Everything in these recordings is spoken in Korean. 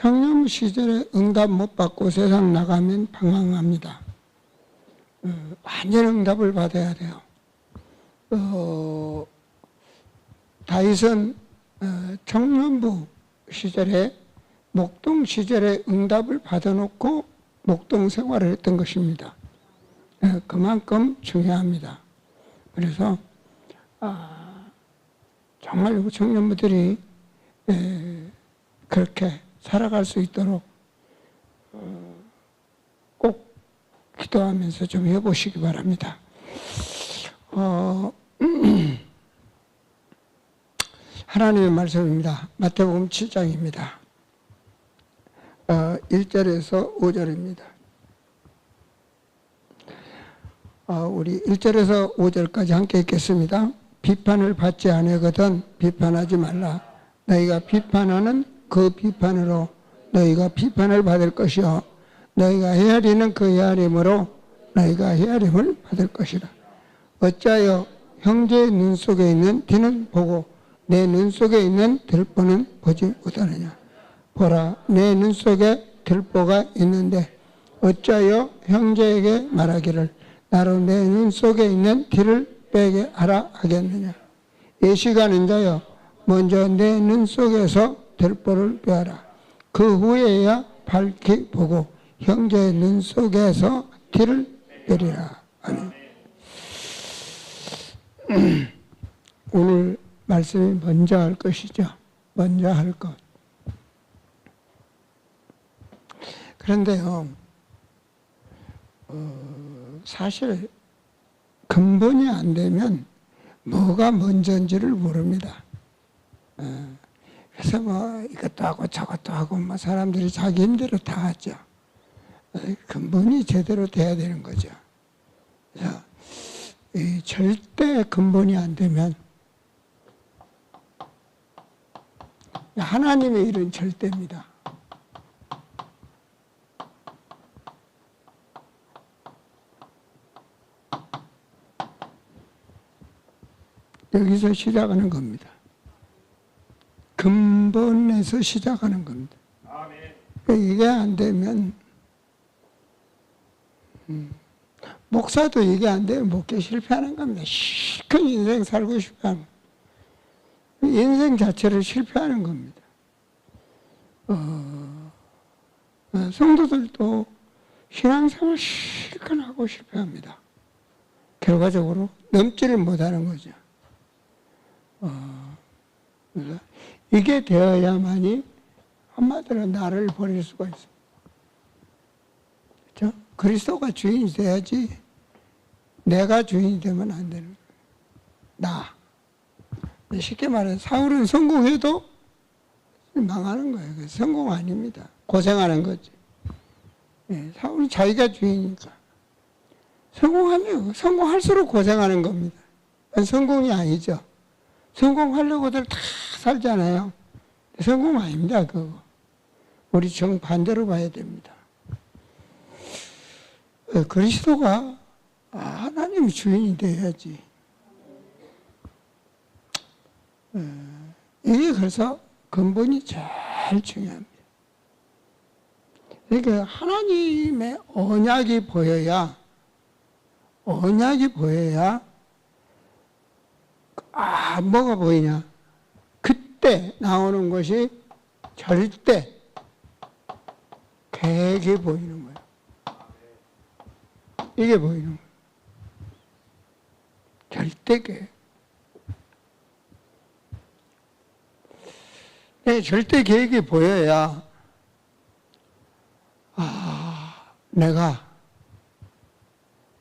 청년 시절에 응답 못 받고 세상 나가면 방황합니다. 완전 응답을 받아야 돼요. 다윗은 청년부 시절에 목동 시절에 응답을 받아놓고 목동 생활을 했던 것입니다. 그만큼 중요합니다. 그래서 정말 우리 청년부들이 그렇게 살아갈 수 있도록 꼭 기도하면서 좀 해보시기 바랍니다. 하나님의 말씀입니다. 마태복음 7장입니다. 1절에서 5절입니다. 우리 1절에서 5절까지 함께 읽겠습니다. 비판을 받지 아니거든 비판하지 말라. 너희가 비판하는 그 비판으로 너희가 비판을 받을 것이요 너희가 헤아리는 그 헤아림으로 너희가 헤아림을 받을 것이라. 어찌하여 형제의 눈 속에 있는 티는 보고 내 눈 속에 있는 들보는 보지 못하느냐. 보라, 내 눈 속에 들보가 있는데 어찌하여 형제에게 말하기를 나로 내 눈 속에 있는 티를 빼게 하라 하겠느냐. 예시가는 자여 먼저 내 눈 속에서 들보를 빼라. 그 후에야 밝히 보고 형제의 눈 속에서 티를 빼리라. 아멘. 오늘 말씀이 먼저 할 것이죠. 먼저 할 것. 그런데요, 사실 근본이 안 되면 뭐가 먼저인지를 모릅니다. 그래서 뭐 이것도 하고 저것도 하고 뭐 사람들이 자기 힘대로 다 하죠. 근본이 제대로 돼야 되는 거죠. 그래서 이 절대 근본이 안 되면 하나님의 일은 절대입니다. 여기서 시작하는 겁니다. 근본에서 시작하는 겁니다. 이게 안 되면 목사도 이게 안 되면 목회 실패하는 겁니다. 실컷 인생 살고 싶어하는 인생 자체를 실패하는 겁니다. 성도들도 신앙생활 실컷 하고 실패합니다. 결과적으로 넘지를 못하는 거죠. 그래서 이게 되어야만이 한마디로 나를 버릴 수가 있어요. 그렇죠? 그리스도가 주인이 돼야지 내가 주인이 되면 안 되는 거예요. 나. 쉽게 말해 사울은 성공해도 망하는 거예요. 성공 아닙니다. 고생하는 거지. 사울은 자기가 주인이니까. 성공하면 성공할수록 고생하는 겁니다. 성공이 아니죠. 성공하려고들 다 살잖아요. 성공 아닙니다. 그거. 우리 정반대로 봐야 됩니다. 그리스도가 하나님의 주인이 돼야지. 이게 그래서 근본이 제일 중요합니다. 그러니까 하나님의 언약이 보여야 뭐가 보이냐? 그때 나오는 것이 절대 계획이 보이는 거예요. 이게 보이는 거예요. 절대 계획. 네, 절대 계획이 보여야 내가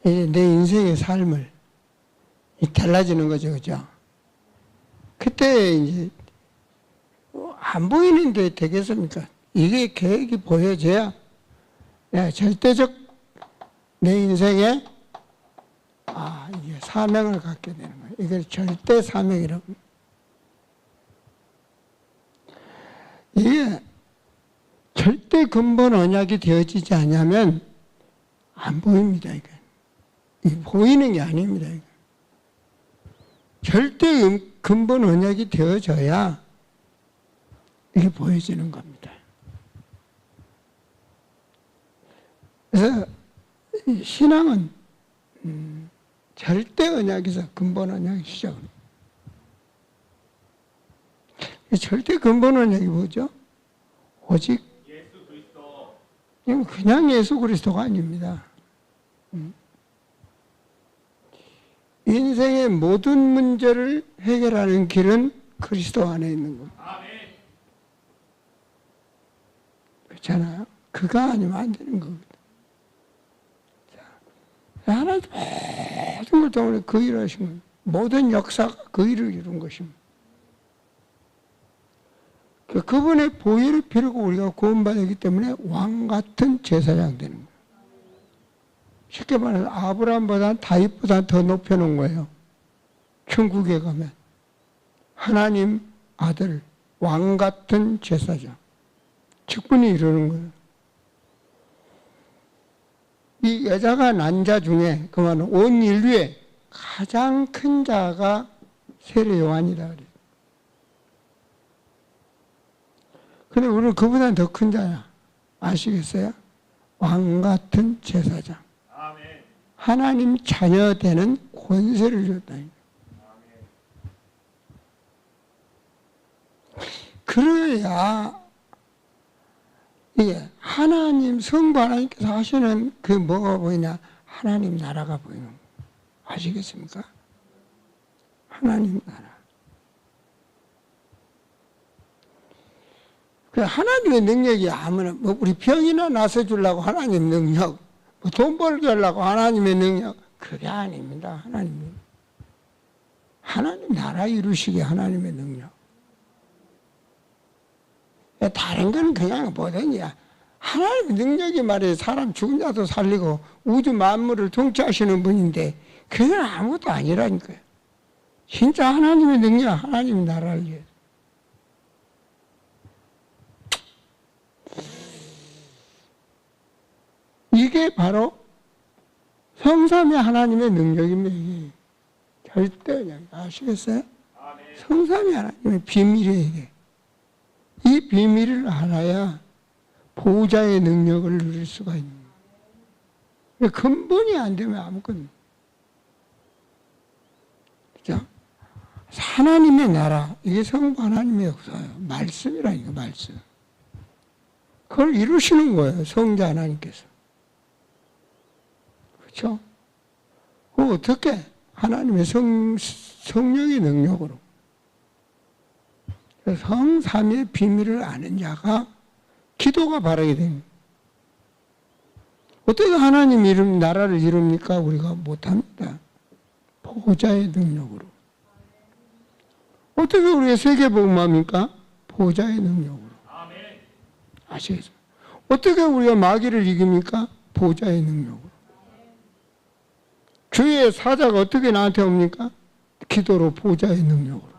이제 내 인생의 삶을 달라지는 거죠, 그죠? 그때 이제 안 보이는데 되겠습니까? 이게 계획이 보여져야 절대적 내 인생에 이게 사명을 갖게 되는 거예요. 이걸 절대 사명이라고. 이게 절대 근본 언약이 되어지지 않으면 안 보입니다. 이게 보이는 게 아닙니다. 이게. 절대 근본 언약이 되어져야 이게 보여지는 겁니다. 그래서 이 신앙은 절대 언약에서 근본 언약이 시작합니다. 절대 근본 언약이 뭐죠? 오직 예수 그리스도. 이건 그냥 예수 그리스도가 아닙니다. 인생의 모든 문제를 해결하는 길은 그리스도 안에 있는 겁니다. 아멘. 그렇잖아요. 그가 아니면 안 되는 겁니다. 하나님 모든 걸 때문에 그 일을 하신 겁니다. 모든 역사가 그 일을 이룬 것입니다. 그분의 보혈을 피르고 우리가 구원받았기 때문에 왕 같은 제사장 되는 거예요. 쉽게 말해서 아브라함보다 다윗보다 더 높여놓은 거예요. 천국에 가면 하나님 아들 왕 같은 제사장 직분이 이루는 거예요. 이 여자가 난 자 중에 그만 온 인류의 가장 큰 자가 세례 요한이다 그래요. 근데 우리는 그보다 더 큰 자야. 아시겠어요? 왕 같은 제사장. 아멘. 하나님 자녀 되는 권세를 줬다니. 그래야 이게 하나님 성부 하나님께서 하시는 그 뭐가 보이냐? 하나님 나라가 보이는 거예요. 아시겠습니까? 하나님 나라. 그 하나님의 능력이 아무나 뭐 우리 병이나 나서 주려고 하나님 능력, 뭐 돈 벌게 하려고 하나님의 능력 그게 아닙니다. 하나님 나라 이루시기 하나님의 능력. 다른 건 그냥 뭐든지야. 하나님의 능력이 말이에요. 사람 죽은 자도 살리고 우주 만물을 통치하시는 분인데 그건 아무것도 아니라니까요. 진짜 하나님의 능력, 하나님의 나라를 위해서. 이게 바로 성삼위 하나님의 능력입니다. 이게. 절대 그냥 아시겠어요? 성삼위 하나님의 비밀이에요. 이게. 이 비밀을 알아야 보호자의 능력을 누릴 수가 있는 거예요. 근본이 안 되면 아무것도. 그죠? 하나님의 나라, 이게 성부 하나님의 역사예요. 말씀이라니까, 말씀. 그걸 이루시는 거예요. 성자 하나님께서. 그렇죠? 어떻게? 하나님의 성령의 능력으로. 성삼위의 비밀을 아는 자가 기도가 바라게 됩니다. 어떻게 하나님 이름, 나라를 이룹니까? 우리가 못합니다. 보호자의 능력으로. 어떻게 우리가 세계복음합니까? 보호자의 능력으로. 아시겠어요? 어떻게 우리가 마귀를 이깁니까? 보호자의 능력으로. 주의 사자가 어떻게 나한테 옵니까? 기도로 보호자의 능력으로.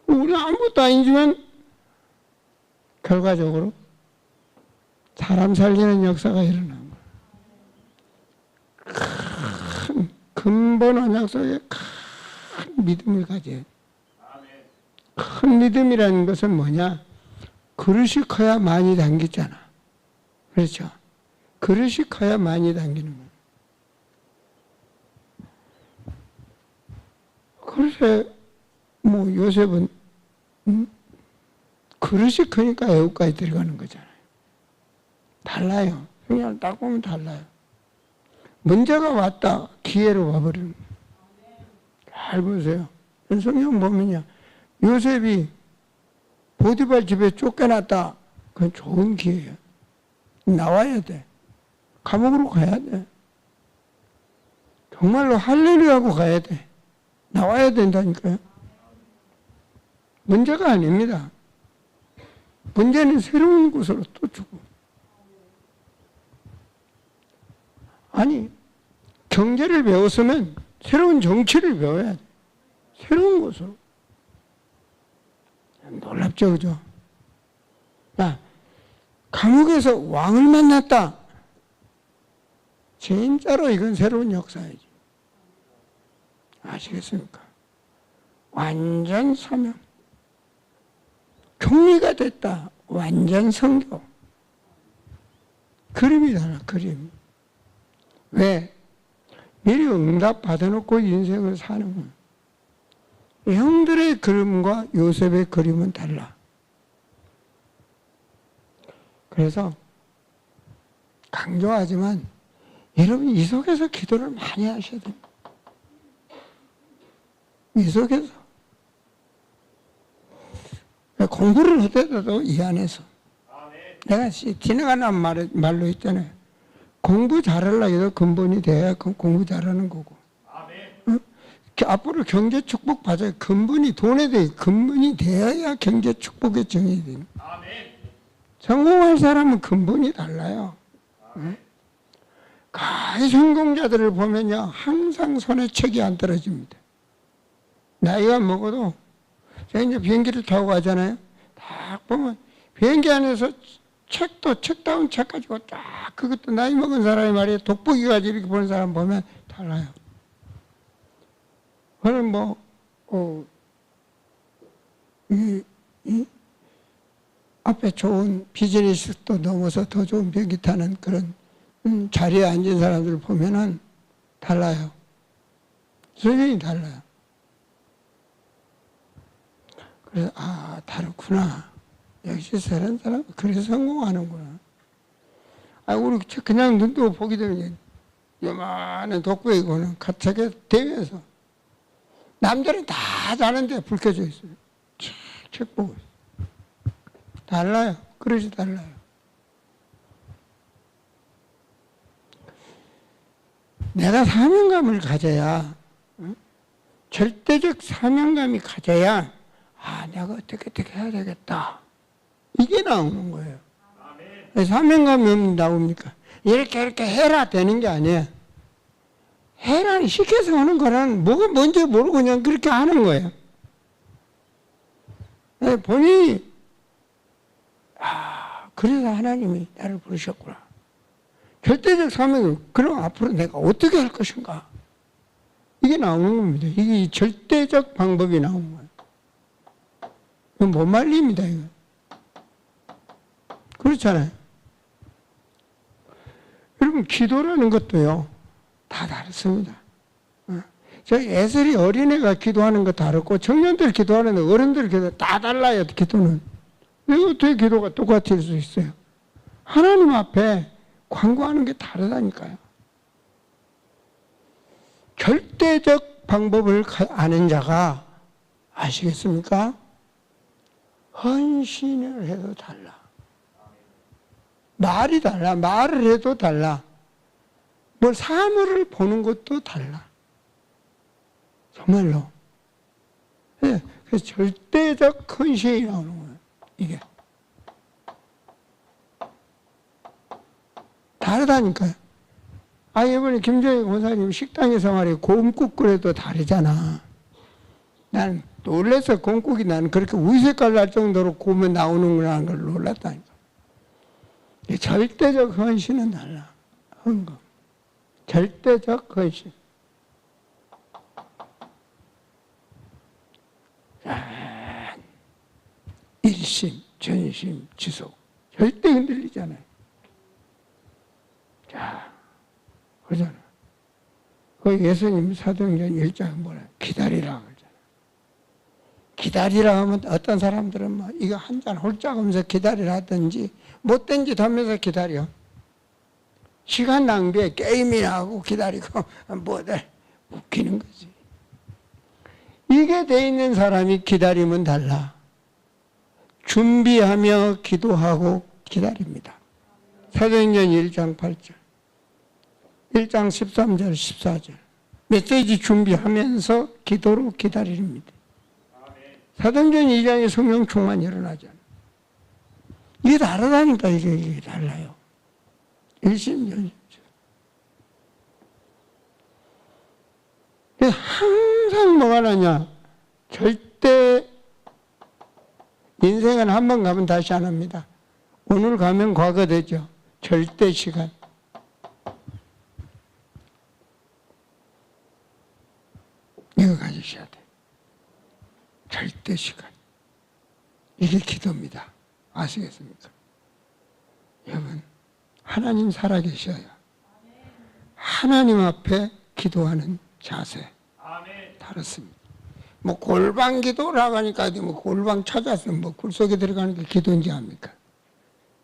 우리는 아무것도 아니지만 결과적으로 사람 살리는 역사가 일어난 거예요. 큰 근본 언약 속에 큰 믿음을 가져야 돼. 큰 믿음이라는 것은 뭐냐? 그릇이 커야 많이 담기잖아. 그렇죠? 그릇이 커야 많이 담기는 거예요. 그래서 뭐 요셉은 그릇이 크니까 애국까지 들어가는 거잖아요. 달라요. 그냥 딱 보면 달라요. 문제가 왔다. 기회로 와버리는 거예요. 잘 보세요. 성경 보면요. 요셉이 보디발 집에 쫓겨났다. 그건 좋은 기회예요. 나와야 돼. 감옥으로 가야 돼. 정말로 할렐루야하고 가야 돼. 나와야 된다니까요. 문제가 아닙니다. 문제는 새로운 곳으로 또 주고. 아니, 경제를 배웠으면 새로운 정치를 배워야 돼. 새로운 곳으로. 놀랍죠, 그죠? 야, 감옥에서 왕을 만났다. 진짜로 이건 새로운 역사이지. 아시겠습니까? 완전 사명. 총리가 됐다. 완전 선교. 그림이 달라, 그림. 왜? 미리 응답 받아놓고 인생을 사는 거예요. 형들의 그림과 요셉의 그림은 달라. 그래서 강조하지만 여러분 이 속에서 기도를 많이 하셔야 됩니다. 이 속에서. 공부를 하더라도 이 안에서. 내가 지나가는 말로 있잖아요. 공부 잘하려고 해도 근본이 돼야 공부 잘하는 거고. 응? 앞으로 경제 축복 받아야 근본이 돈에 대해 근본이 돼야 경제 축복의 정이 됩니다. 성공할 사람은 근본이 달라요. 응? 가히 성공자들을 보면요, 항상 손에 책이 안 떨어집니다. 나이가 먹어도, 제가 이제 비행기를 타고 가잖아요. 딱 보면, 비행기 안에서 책도, 책다운 책 가지고 딱, 그것도 나이 먹은 사람이 말이에요. 돋보기 가지고 이렇게 보는 사람 보면 달라요. 그는 뭐, 앞에 좋은 비즈니스도 넘어서 더 좋은 비행기 타는 그런 자리에 앉은 사람들 보면은 달라요. 선생님이 달라요. 그래서, 다르구나. 역시 저런 사람, 그래서 성공하는구나. 우리 그냥 눈도 보기 되면 요만한 돋보이고는 가책에 대면서 남들은 다 자는데 불 켜져 있어요. 책 보고 있어요. 달라요. 그릇이 달라요. 내가 사명감을 가져야, 절대적 사명감이 가져야, 내가 어떻게 해야 되겠다. 이게 나오는 거예요. 사명감이 없는 나옵니까? 이렇게 해라 되는 게 아니에요. 해라는 시켜서 하는 거는 뭐가 뭔지 모르고 그냥 그렇게 하는 거예요. 본인이 그래서 하나님이 나를 부르셨구나. 절대적 사명을, 그럼 앞으로 내가 어떻게 할 것인가? 이게 나오는 겁니다. 이게 절대적 방법이 나오는 거예요. 이건 못 말립니다, 이거. 그렇잖아요. 여러분, 기도라는 것도요, 다 다릅니다. 저 애들이 어린애가 기도하는 거 다르고, 청년들 기도하는 거, 어른들 기도 다 달라요, 기도는. 왜 어떻게 기도가 똑같을 수 있어요? 하나님 앞에 간구하는 게 다르다니까요. 절대적 방법을 아는 자가 아시겠습니까? 헌신을 해도 달라. 말이 달라. 말을 해도 달라. 뭘 사물을 보는 것도 달라. 정말로. 네, 그래서 절대적 헌신이 나오는 거예요. 이게. 다르다니까요. 이번에 김정희 권사님 식당에서 말이에요. 곰국 끓여도 다르잖아. 난 놀라서 곰국이 나는 그렇게 우색깔 날 정도로 구우면 나오는구나 하는 걸 놀랐다니까. 절대적 헌신은 달라. 헌금. 절대적 헌신. 일심, 전심, 지속. 절대 흔들리잖아요. 자, 그러잖아. 그 예수님 사도행전 1장에 뭐라 기다리라 그러잖아. 기다리라 하면 어떤 사람들은 뭐 이거 한 잔 홀짝 하면서 기다리라 하든지 못된 짓 하면서 기다려. 시간 낭비에 게임이나 하고 기다리고 뭐들 웃기는 거지. 이게 돼 있는 사람이 기다리면 달라. 준비하며 기도하고 기다립니다. 사도행전 1장 8절, 1장 13절, 14절. 메시지 준비하면서 기도로 기다립니다. 사도행전 2장에 성령 충만이 일어나잖아요. 이게 다르다니까, 이게 달라요. 일심전심. 항상 뭐가 나냐? 절대 인생은 한 번 가면 다시 안 합니다. 오늘 가면 과거 되죠. 절대 시간. 이거 가지셔야 돼. 절대 시간. 이게 기도입니다. 아시겠습니까? 여러분, 하나님 살아계셔요. 하나님 앞에 기도하는 자세 아멘. 다릅니다. 뭐 골방 기도라고 하니까 뭐 골방 찾아서 뭐 굴속에 들어가는 게 기도인지 압니까?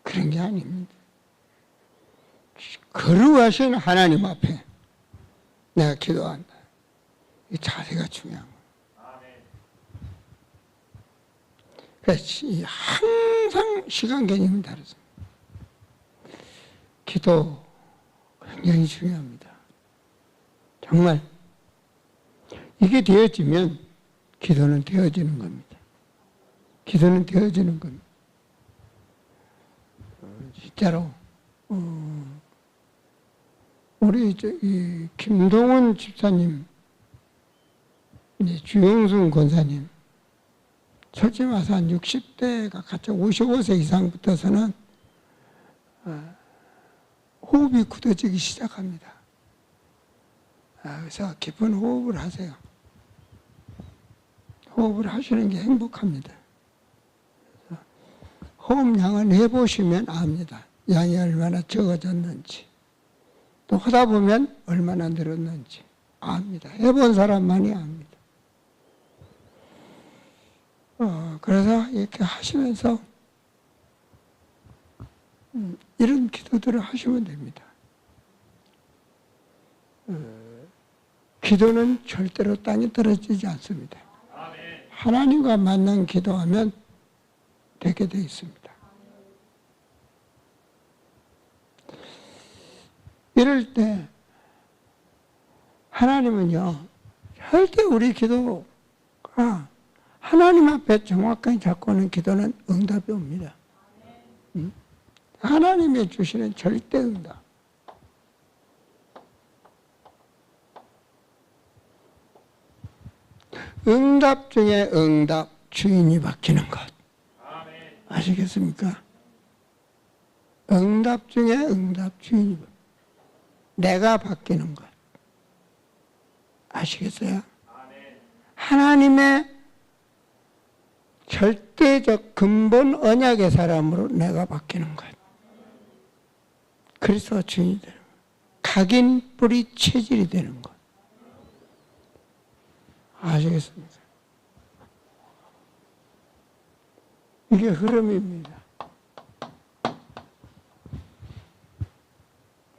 그런 게 아닙니다. 거룩하신 하나님 앞에 내가 기도한다. 이 자세가 중요한 거예요. 아멘. 그래서 항상 시간 개념이 다르습니다. 기도 굉장히 중요합니다. 정말 이게 되어지면 기도는 되어지는 겁니다. 기도는 되어지는 겁니다. 진짜로 우리 이 김동원 집사님, 이제 주영순 권사님, 솔직히 말해서 한 60대가 같이 55세 이상부터서는 호흡이 굳어지기 시작합니다. 그래서 깊은 호흡을 하세요. 호흡을 하시는 게 행복합니다. 호흡량을 해보시면 압니다. 양이 얼마나 적어졌는지, 또 하다 보면 얼마나 늘었는지 압니다. 해본 사람만이 압니다. 그래서 이렇게 하시면서 이런 기도들을 하시면 됩니다. 기도는 절대로 땅에 떨어지지 않습니다. 아멘. 하나님과 만난 기도하면 되게 되어 있습니다. 이럴 때 하나님은요, 절대 우리 기도가 하나님 앞에 정확하게 잡고 오는 기도는 응답이 옵니다. 하나님이 주시는 절대 응답. 응답 중에 응답, 주인이 바뀌는 것. 아멘. 아시겠습니까? 응답 중에 응답, 주인이 바뀌는 것. 내가 바뀌는 것. 아시겠어요? 아멘. 하나님의 절대적 근본 언약의 사람으로 내가 바뀌는 것. 그리스도 주인이 되는 것. 각인 뿌리 체질이 되는 것. 아시겠습니까? 이게 흐름입니다.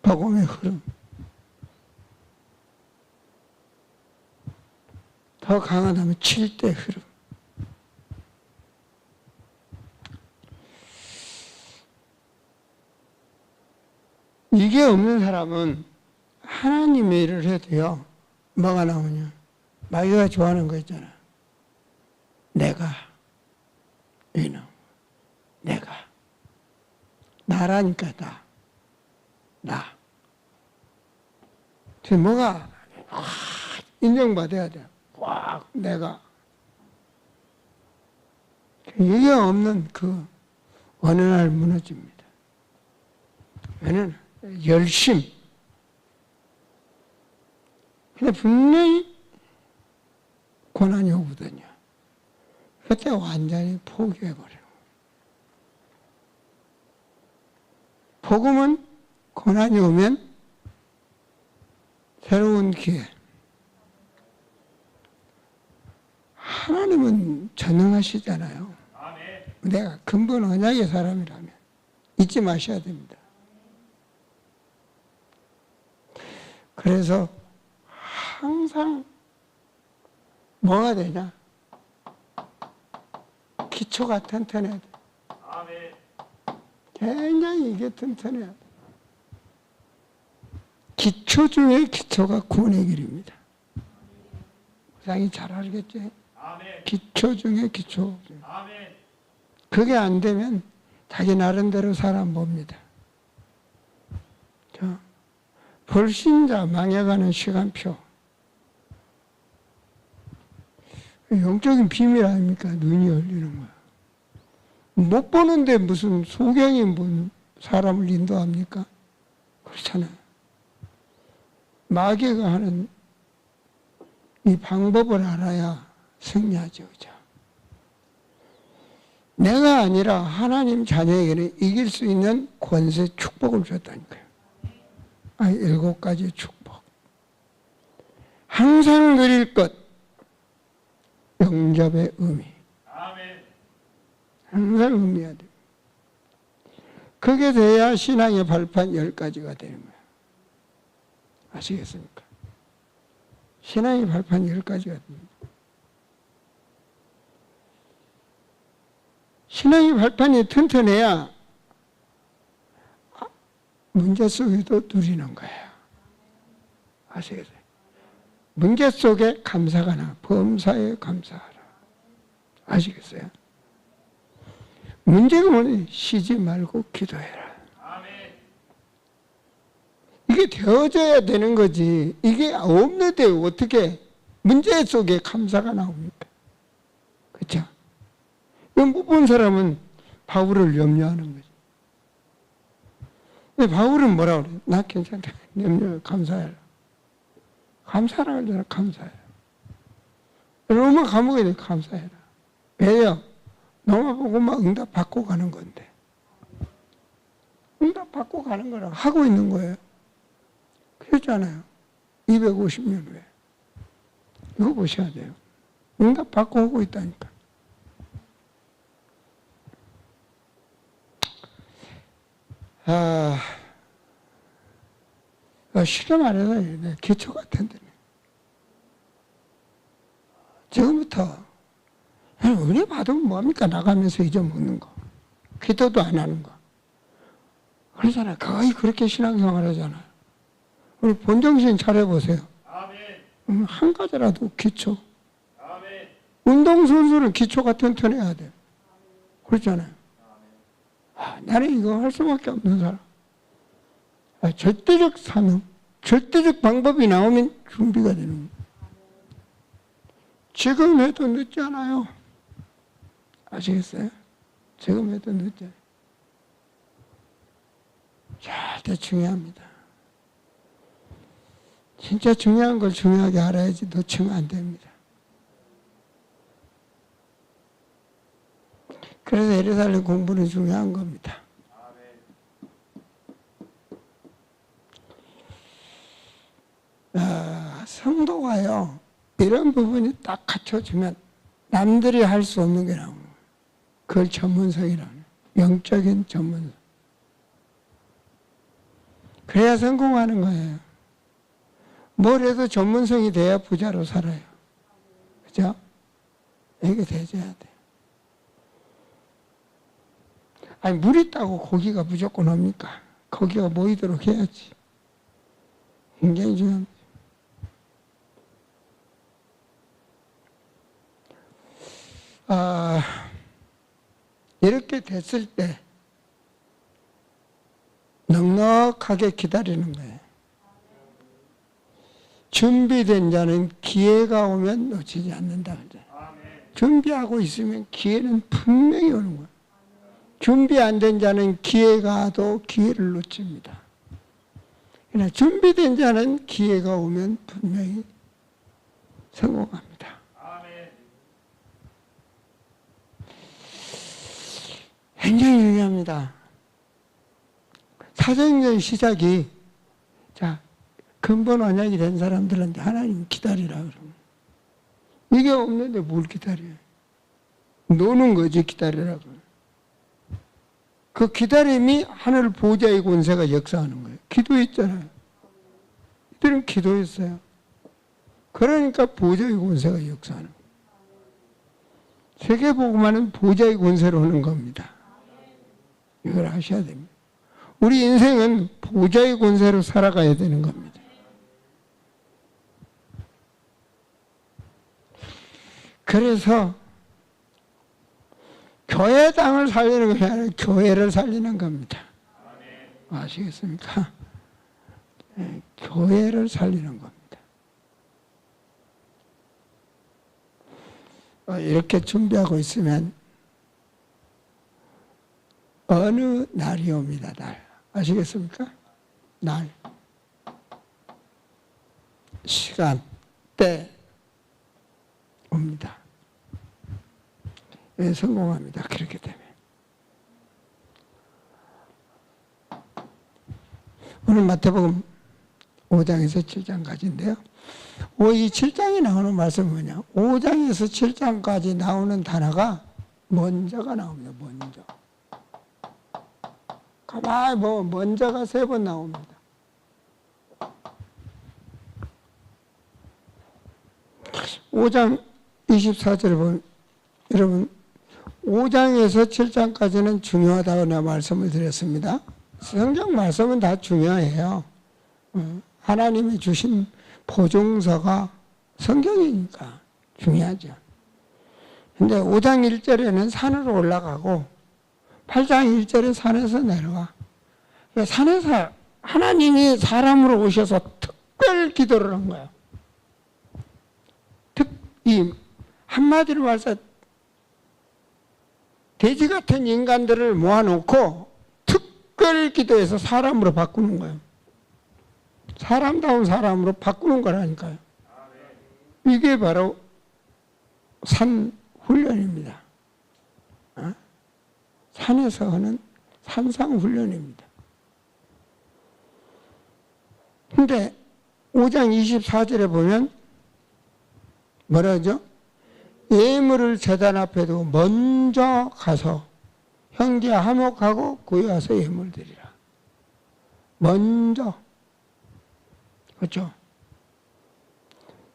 복음의 흐름. 더 강하다면 7대 흐름. 이게 없는 사람은 하나님의 일을 해도요, 뭐가 나오냐? 마귀가 좋아하는 거 있잖아. 내가, 이놈, 내가. 나라니까, 나. 지금 뭐가 인정받아야 돼. 꽉, 내가. 이게 없는 그 어느 날 무너집니다. 왜냐면 열심. 근데 분명히 고난이 오거든요. 그때 완전히 포기해버리는 거예요. 복음은 고난이 오면 새로운 기회. 하나님은 전능하시잖아요. 아멘. 내가 근본 언약의 사람이라면 잊지 마셔야 됩니다. 그래서 항상 뭐가 되냐? 기초가 튼튼해야 돼. 아멘. 굉장히 이게 튼튼해야 돼. 기초 중에 기초가 구원의 길입니다. 무상이 잘 알겠지? 아멘. 기초 중에 기초. 아멘. 그게 안 되면 자기 나름대로 사람 봅니다. 불신자 망해가는 시간표. 영적인 비밀 아닙니까? 눈이 열리는 거야. 못 보는데 무슨 소경이 뭐 사람을 인도합니까? 그렇잖아요. 마귀가 하는 이 방법을 알아야 승리하죠. 그죠? 내가 아니라 하나님 자녀에게는 이길 수 있는 권세, 축복을 줬다니까요. 7가지 축복. 항상 누릴 것, 영접의 의미. 아멘. 항상 의미해야 돼요. 그게 돼야 신앙의 발판 10가지가 되는 거예요. 아시겠습니까? 신앙의 발판 10가지가 됩니다. 신앙의 발판이 튼튼해야 문제 속에도 누리는 거예요. 아시겠어요? 문제 속에 감사가 나. 범사에 감사하라. 아시겠어요? 문제가 뭐니? 쉬지 말고 기도해라. 아멘. 이게 되어져야 되는 거지. 이게 없는데 어떻게 문제 속에 감사가 나옵니까? 그렇죠? 이거 못 본 사람은 바울을 염려하는 거지. 근데 바울은 뭐라 그래? 나 괜찮다. 염려, 감사해라. 감사하라 그러잖아. 감사해라. 로마 감옥에 대해 감사해라. 왜요? 너만 보고 막 응답 받고 가는 건데. 응답 받고 가는 거라 하고 있는 거예요. 그랬잖아요. 250년 후에. 이거 보셔야 돼요. 응답 받고 오고 있다니까. 쉽게 말해서 기초 같은데. 지금부터 은혜 받으면 뭐합니까? 나가면서 잊어먹는 거. 기도도 안 하는 거. 그러잖아요. 거의 그렇게 신앙생활 하잖아요. 우리 본정신 차려보세요. 아멘. 한 가지라도 기초. 아멘. 운동선수는 기초가 튼튼해야 돼요. 그렇잖아요. 나는 이거 할 수밖에 없는 사람. 절대적 사명, 절대적 방법이 나오면 준비가 되는 거예요. 지금 해도 늦지 않아요. 아시겠어요? 지금 해도 늦지 않아요. 절대 중요합니다. 진짜 중요한 걸 중요하게 알아야지 놓치면 안 됩니다. 그래서 예루살렘 공부는 중요한 겁니다. 성도가요, 이런 부분이 딱 갖춰지면 남들이 할 수 없는 게 나오는 거예요. 그걸 전문성이라는, 영적인 전문성. 그래야 성공하는 거예요. 뭘 해도 전문성이 돼야 부자로 살아요. 그죠? 이게 되져야 돼. 아니, 물 있다고 고기가 무조건 옵니까? 고기가 모이도록 해야지. 굉장히 중요합니다. 이렇게 됐을 때 넉넉하게 기다리는 거예요. 준비된 자는 기회가 오면 놓치지 않는다. 준비하고 있으면 기회는 분명히 오는 거예요. 준비 안 된 자는 기회가 와도 기회를 놓칩니다. 그러나 준비된 자는 기회가 오면 분명히 성공합니다. 굉장히 중요합니다. 사도행전 시작이, 자, 근본 언약이 된 사람들한테 하나님 기다리라 그러면, 이게 없는데 뭘 기다려요? 노는 거지, 기다리라고. 그 기다림이 하늘 보좌의 권세가 역사하는 거예요. 기도했잖아요. 이들은 기도했어요. 그러니까 보좌의 권세가 역사하는 거예요. 세계복음화는 보좌의 권세로 하는 겁니다. 이걸 아셔야 됩니다. 우리 인생은 보좌의 권세로 살아가야 되는 겁니다. 그래서 교회 땅을 살리는 것이 아니라 교회를 살리는 겁니다. 아시겠습니까? 네, 교회를 살리는 겁니다. 이렇게 준비하고 있으면 어느 날이 옵니다. 날. 아시겠습니까? 날. 시간, 때 옵니다. 성공합니다. 그렇게 되면. 오늘 마태복음 5장에서 7장까지인데요. 이 7장에 나오는 말씀은 뭐냐? 5장에서 7장까지 나오는 단어가 먼저가 나옵니다. 먼저. 가만히 보면 먼저가 3번 나옵니다. 오 장 24절에 보면 여러분 5장에서 7장까지는 중요하다고 내가 말씀을 드렸습니다. 성경 말씀은 다 중요해요. 하나님이 주신 보증서가 성경이니까 중요하죠. 근데 5장 1절에는 산으로 올라가고 8장 1절에 산에서 내려와. 산에서 하나님이 사람으로 오셔서 특별 기도를 한 거예요. 이 한마디로 말해서 돼지 같은 인간들을 모아놓고 특별 기도해서 사람으로 바꾸는 거예요. 사람다운 사람으로 바꾸는 거라니까요. 이게 바로 산 훈련입니다. 산에서 하는 산상 훈련입니다. 근데 5장 24절에 보면 뭐라 하죠? 예물을 제단 앞에 두고 먼저 가서 형제와 화목하고 구에 와서 예물 드리라. 먼저. 그렇죠?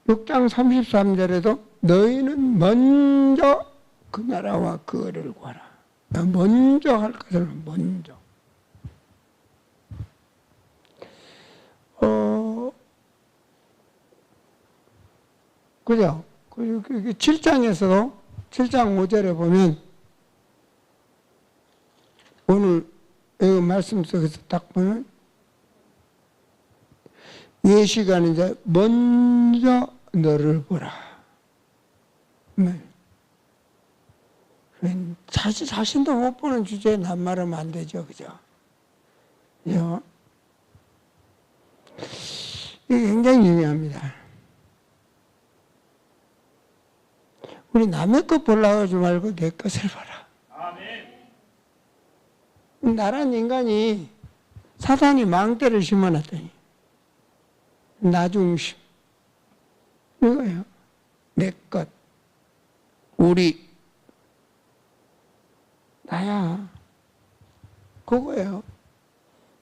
6장 33절에도 너희는 먼저 그 나라와 그 의를 구하라. 먼저 할 것을 먼저. 그죠? 7장에서도 7장 5절에 보면 오늘 이 말씀 속에서 딱 보면 예시가는 이제 먼저 너를 보라. 자신도 못 보는 주제에 낱말하면 안 되죠. 그죠? 이게 굉장히 중요합니다. 우리 남의 것 보려고 하지 말고 내 것을 봐라. 아멘. 나란 인간이 사단이 망대를 심어놨더니 나 중심. 이거예요. 내 것. 우리. 나야. 그거예요.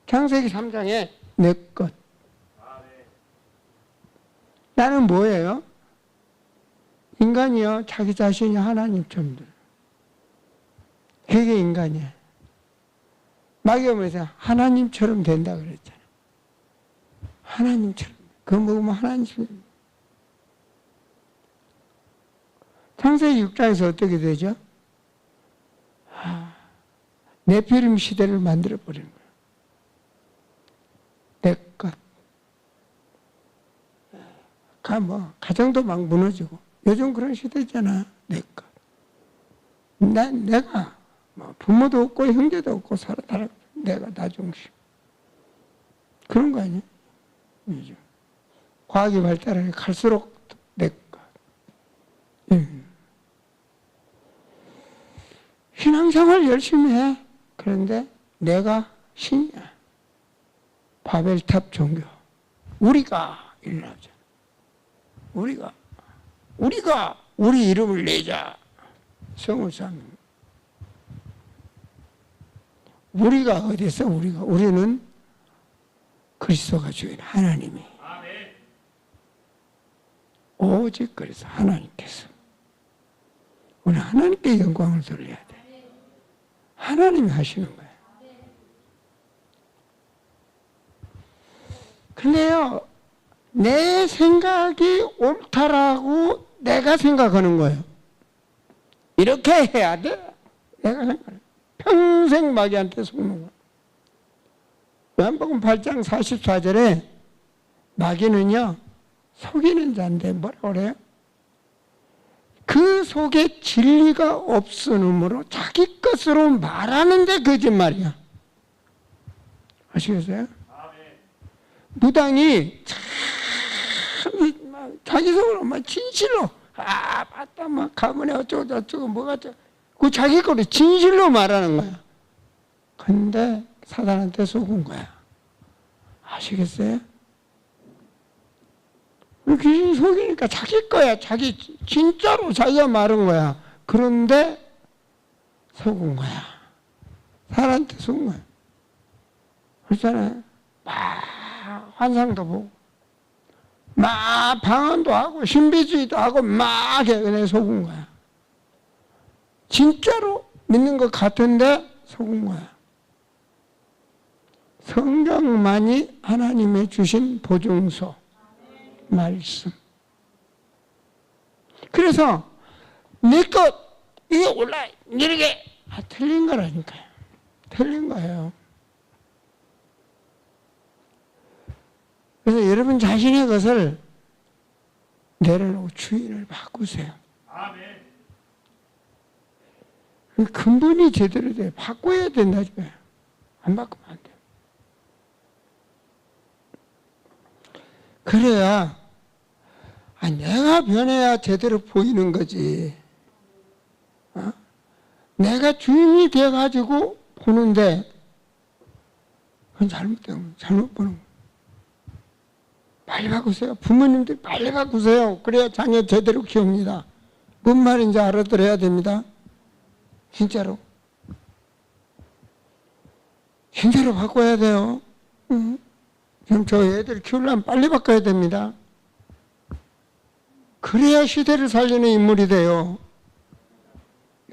창세기 3장에 내 것. 나는 뭐예요? 인간이요. 자기 자신이 하나님처럼 들어요. 그게 인간이야. 마귀가 하나님처럼 된다 그랬잖아. 하나님처럼. 그거 먹으면 하나님처럼. 창세기 6장에서 어떻게 되죠? 네피림 시대를 만들어버리는 거예요. 내 것. 가정도 막 무너지고. 요즘 그런 시대 있잖아. 내 것. 내가 부모도 없고 형제도 없고 살아. 내가 나 중심. 그런 거 아니야? 요즘. 과학이 발달하게 갈수록 내 것. 신앙생활 열심히 해. 그런데 내가 신이야. 바벨탑 종교. 우리가 일어나자. 우리가 우리 이름을 내자. 성을 쌓는. 우리가 어디서 우리는 그리스도가 주인 하나님이. 오직 그래서 하나님께서 우리 하나님께 영광을 돌려야 돼. 하나님이 하시는 거예요. 근데요, 내 생각이 옳다라고 내가 생각하는 거예요. 이렇게 해야 돼. 내가 생각해. 평생 마귀한테 속는 거예요. 요한복음 8장 44절에 마귀는요, 속이는 자인데 뭐라고 그래요? 그 속에 진리가 없으므로 자기 것으로 말하는데 거짓말이야. 아시겠어요? 무당이 참 자기 속으로 막 진실로 맞다 가문에 어쩌고 저쩌고 뭐가 그 자기 거를 진실로 말하는 거야. 근데 사단한테 속은 거야. 아시겠어요? 귀신이 속이니까 자기 거야. 자기 진짜로 자기가 말한 거야. 그런데 속은 거야. 사람한테 속은 거야. 그렇잖아요. 막 환상도 보고 막 방언도 하고 신비주의도 하고 막 해. 그냥 속은 거야. 진짜로 믿는 것 같은데 속은 거야. 성경만이 하나님의 주신 보증서 말씀. 그래서 내 것 이게 올라 이렇게 틀린 거라니까요. 틀린 거예요. 그래서 여러분 자신의 것을 내려놓고 주의를 바꾸세요. 아멘. 근본이 제대로 돼요. 바꿔야 된다죠. 안 바꾸면 안 돼요. 그래야 내가 변해야 제대로 보이는 거지. 내가 주인이 돼가지고 보는데 그건 잘못된 거예요. 잘못 보는 거예요. 빨리 바꾸세요. 부모님들 빨리 바꾸세요. 그래야 자녀 제대로 키웁니다. 뭔 말인지 알아들어야 됩니다. 진짜로. 진짜로 바꿔야 돼요. 지금 저 애들 키우려면 빨리 바꿔야 됩니다. 그래야 시대를 살리는 인물이 돼요.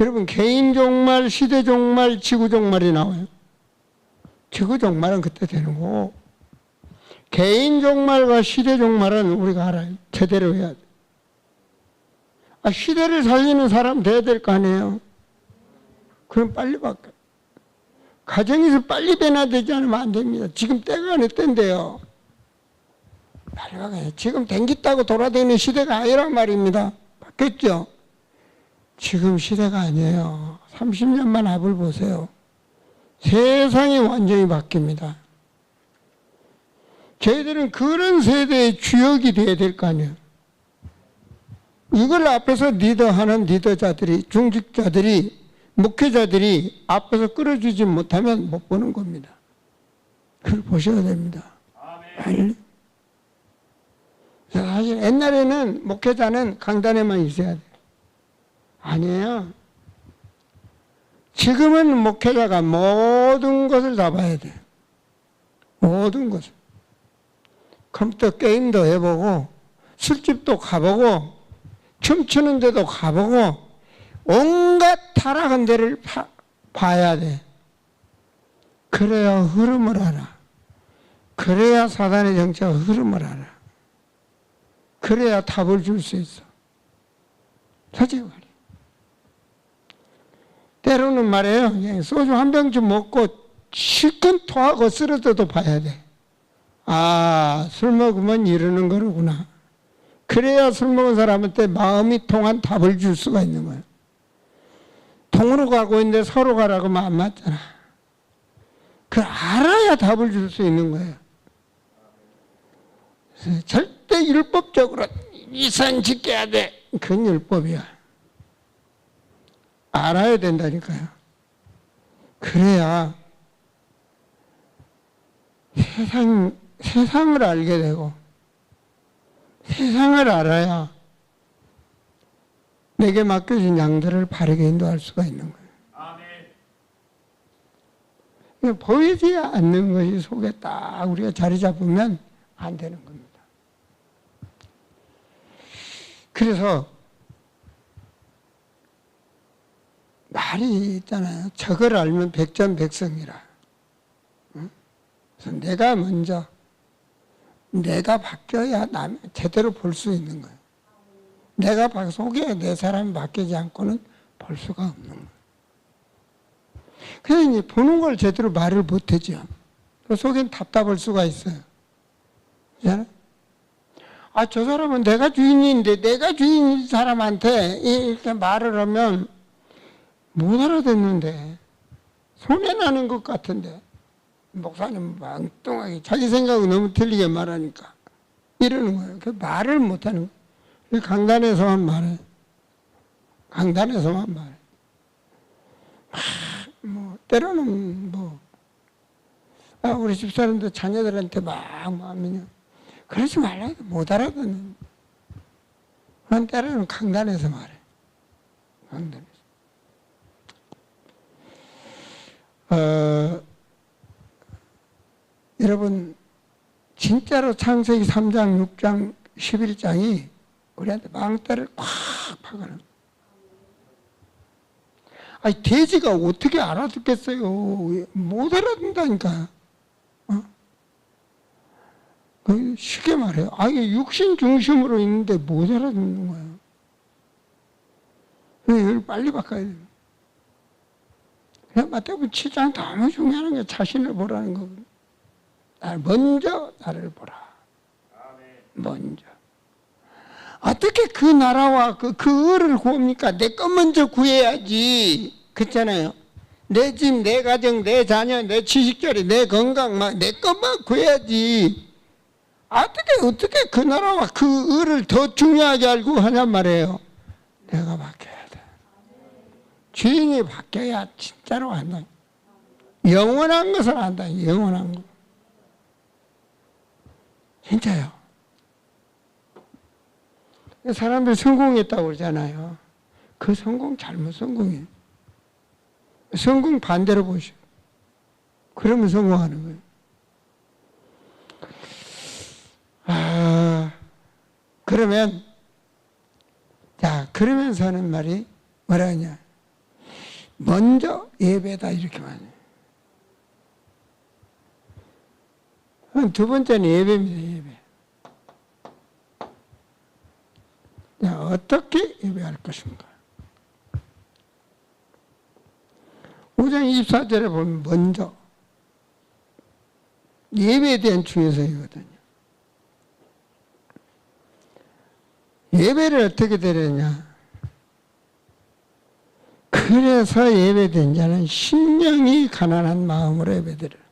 여러분 개인 종말, 시대 종말, 지구 종말이 나와요. 지구 종말은 그때 되는 거고 개인 종말과 시대 종말은 우리가 알아요. 제대로 해야 돼. 시대를 살리는 사람 돼야 될 거 아니에요. 그럼 빨리 바꿔. 가정에서 빨리 변화되지 않으면 안 됩니다. 지금 때가 어느 때인데요. 빨리 바꿔요. 지금 댕기다고 돌아다니는 시대가 아니란 말입니다. 바뀌었죠? 지금 시대가 아니에요. 30년만 앞을 보세요. 세상이 완전히 바뀝니다. 저희들은 그런 세대의 주역이 되어야 될 거 아니에요. 이걸 앞에서 리더하는 리더자들이, 중직자들이, 목회자들이 앞에서 끌어주지 못하면 못 보는 겁니다. 그걸 보셔야 됩니다. 아멘. 사실 옛날에는 목회자는 강단에만 있어야 돼요. 아니에요. 지금은 목회자가 모든 것을 다 봐야 돼요. 모든 것을. 컴퓨터 게임도 해보고 술집도 가보고 춤추는 데도 가보고 온갖 타락한 데를 봐야 돼. 그래야 흐름을 알아. 그래야 사단의 정체가 흐름을 알아. 그래야 답을 줄 수 있어. 솔직히 말이에요. 때로는 말이에요. 소주 한 병쯤 먹고 실컷 토하고 쓰러져도 봐야 돼. 술 먹으면 이러는 거로구나. 그래야 술 먹은 사람한테 마음이 통한 답을 줄 수가 있는 거예요. 통으로 가고 있는데 서로 가라고 하면 안 맞잖아. 그걸 알아야 답을 줄 수 있는 거예요. 절대 율법적으로 이 선 지켜야 돼. 그건 율법이야. 알아야 된다니까요. 그래야 세상을 알게 되고 세상을 알아야 내게 맡겨진 양들을 바르게 인도할 수가 있는 거예요. 아멘. 보이지 않는 것이 속에 딱 우리가 자리 잡으면 안 되는 겁니다. 그래서 말이 있잖아요. 저걸 알면 백전백승이라. 그래서 내가 먼저 내가 바뀌어야 남이 제대로 볼 수 있는 거예요. 내가 속에 내 사람이 바뀌지 않고는 볼 수가 없는 거예요. 그래서 이제 보는 걸 제대로 말을 못하죠. 그 속엔 답답할 수가 있어요. 그렇잖아요? 저 사람은 내가 주인인데 내가 주인인 사람한테 이렇게 말을 하면 못 알아듣는데 손해나는 것 같은데 목사님 멍뚱하게 자기 생각은 너무 틀리게 말하니까 이러는 거예요. 그 말을 못하는 거예요. 강단에서만 말해. 강단에서만 말해. 때로는 우리 집사람도 자녀들한테 막 하면요. 그러지 말라. 못 알아듣는. 그런 때로는 강단에서 말해. 강단에서. 여러분, 진짜로 창세기 3장, 6장, 11장이 우리한테 망대를 콱 박아는. 아니, 돼지가 어떻게 알아듣겠어요? 못 알아듣는다니까. 쉽게 말해요. 아니, 육신 중심으로 있는데 못 알아듣는 거예요. 이걸 빨리 바꿔야 돼요. 그냥 마태복음 7장 너무 중요한 게 자신을 보라는 거거든요. 먼저 나를 보라. 먼저. 어떻게 그 나라와 그 을을 구합니까? 내 것 먼저 구해야지. 그렇잖아요. 내 집, 내 가정, 내 자녀, 내 취식자리, 내 건강, 내 것만 구해야지. 어떻게 그 나라와 그 을을 더 중요하게 알고 하냔 말이에요. 내가 바뀌어야 돼. 주인이 바뀌어야 진짜로 한다. 영원한 것을 한다. 영원한 것. 진짜요. 사람들 성공했다고 그러잖아요. 그 성공 잘못 성공이에요. 성공 반대로 보시오. 그러면 성공하는 거예요. 그러면서는 말이 뭐라 하냐. 먼저 예배다 이렇게 말해요. 두 번째는 예배입니다. 예배. 어떻게 예배할 것인가. 5장 24절에 보면 먼저 예배에 대한 중요성이거든요. 예배를 어떻게 드리냐. 그래서 예배된 자는 심령이 가난한 마음으로 예배드려요.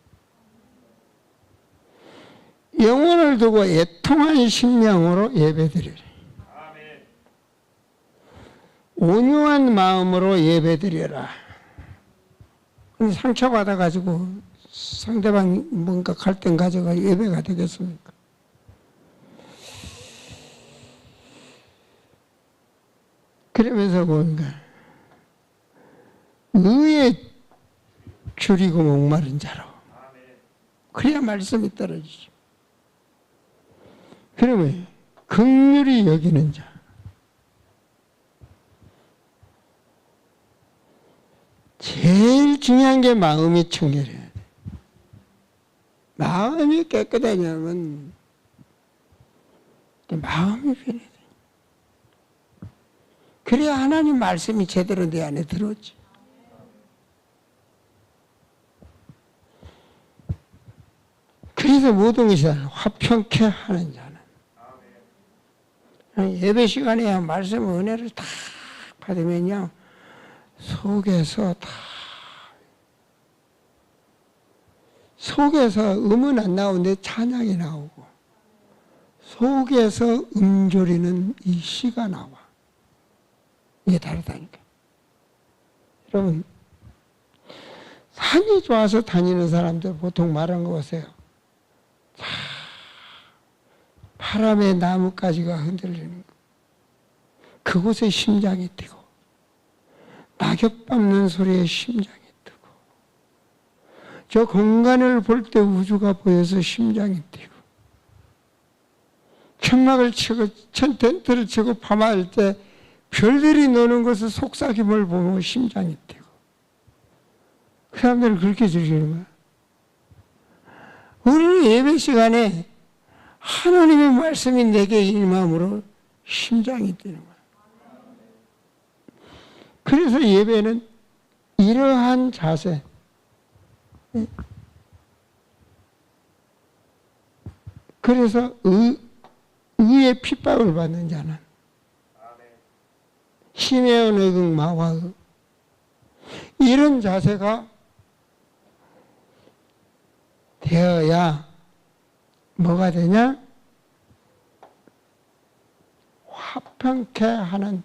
영혼을 두고 애통한 심령으로 예배드리래. 온유한 마음으로 예배드려라. 상처받아가지고 상대방 뭔가 갈등 가져가 예배가 되겠습니까? 그러면서 뭔가 의에 줄이고 목마른 자로. 그래야 말씀이 떨어지죠. 그러면 긍휼히 여기는 자. 제일 중요한 게 마음이 청결해야 돼. 마음이 깨끗하냐면 마음이 변해야 돼. 그래야 하나님 말씀이 제대로 내 안에 들어오지. 그래서 모든 것이 화평케 하는 자는 예배 시간에 말씀 은혜를 다 받으면요 속에서 음은 안 나오는데 찬양이 나오고 속에서 음조리는 이 시가 나와. 이게 다르다니까. 여러분 산이 좋아서 다니는 사람들 보통 말하는 거 보세요. 바람에 나뭇가지가 흔들리는 거. 그곳에 심장이 뛰고 낙엽 밟는 소리에 심장이 뛰고 저 공간을 볼 때 우주가 보여서 심장이 뛰고 천막을 치고 텐트를 치고 밤할 때 별들이 노는 것을 속삭임을 보면 심장이 뛰고 그 사람들은 그렇게 즐기는 거야. 우리는 예배 시간에 하나님의 말씀이 내게 임함으로 심장이 뛰는 거야. 그래서 예배는 이러한 자세. 그래서 의의 핍박을 받는 자는 심해온 의극 마화의 이런 자세가 되어야 뭐가 되냐? 화평케 하는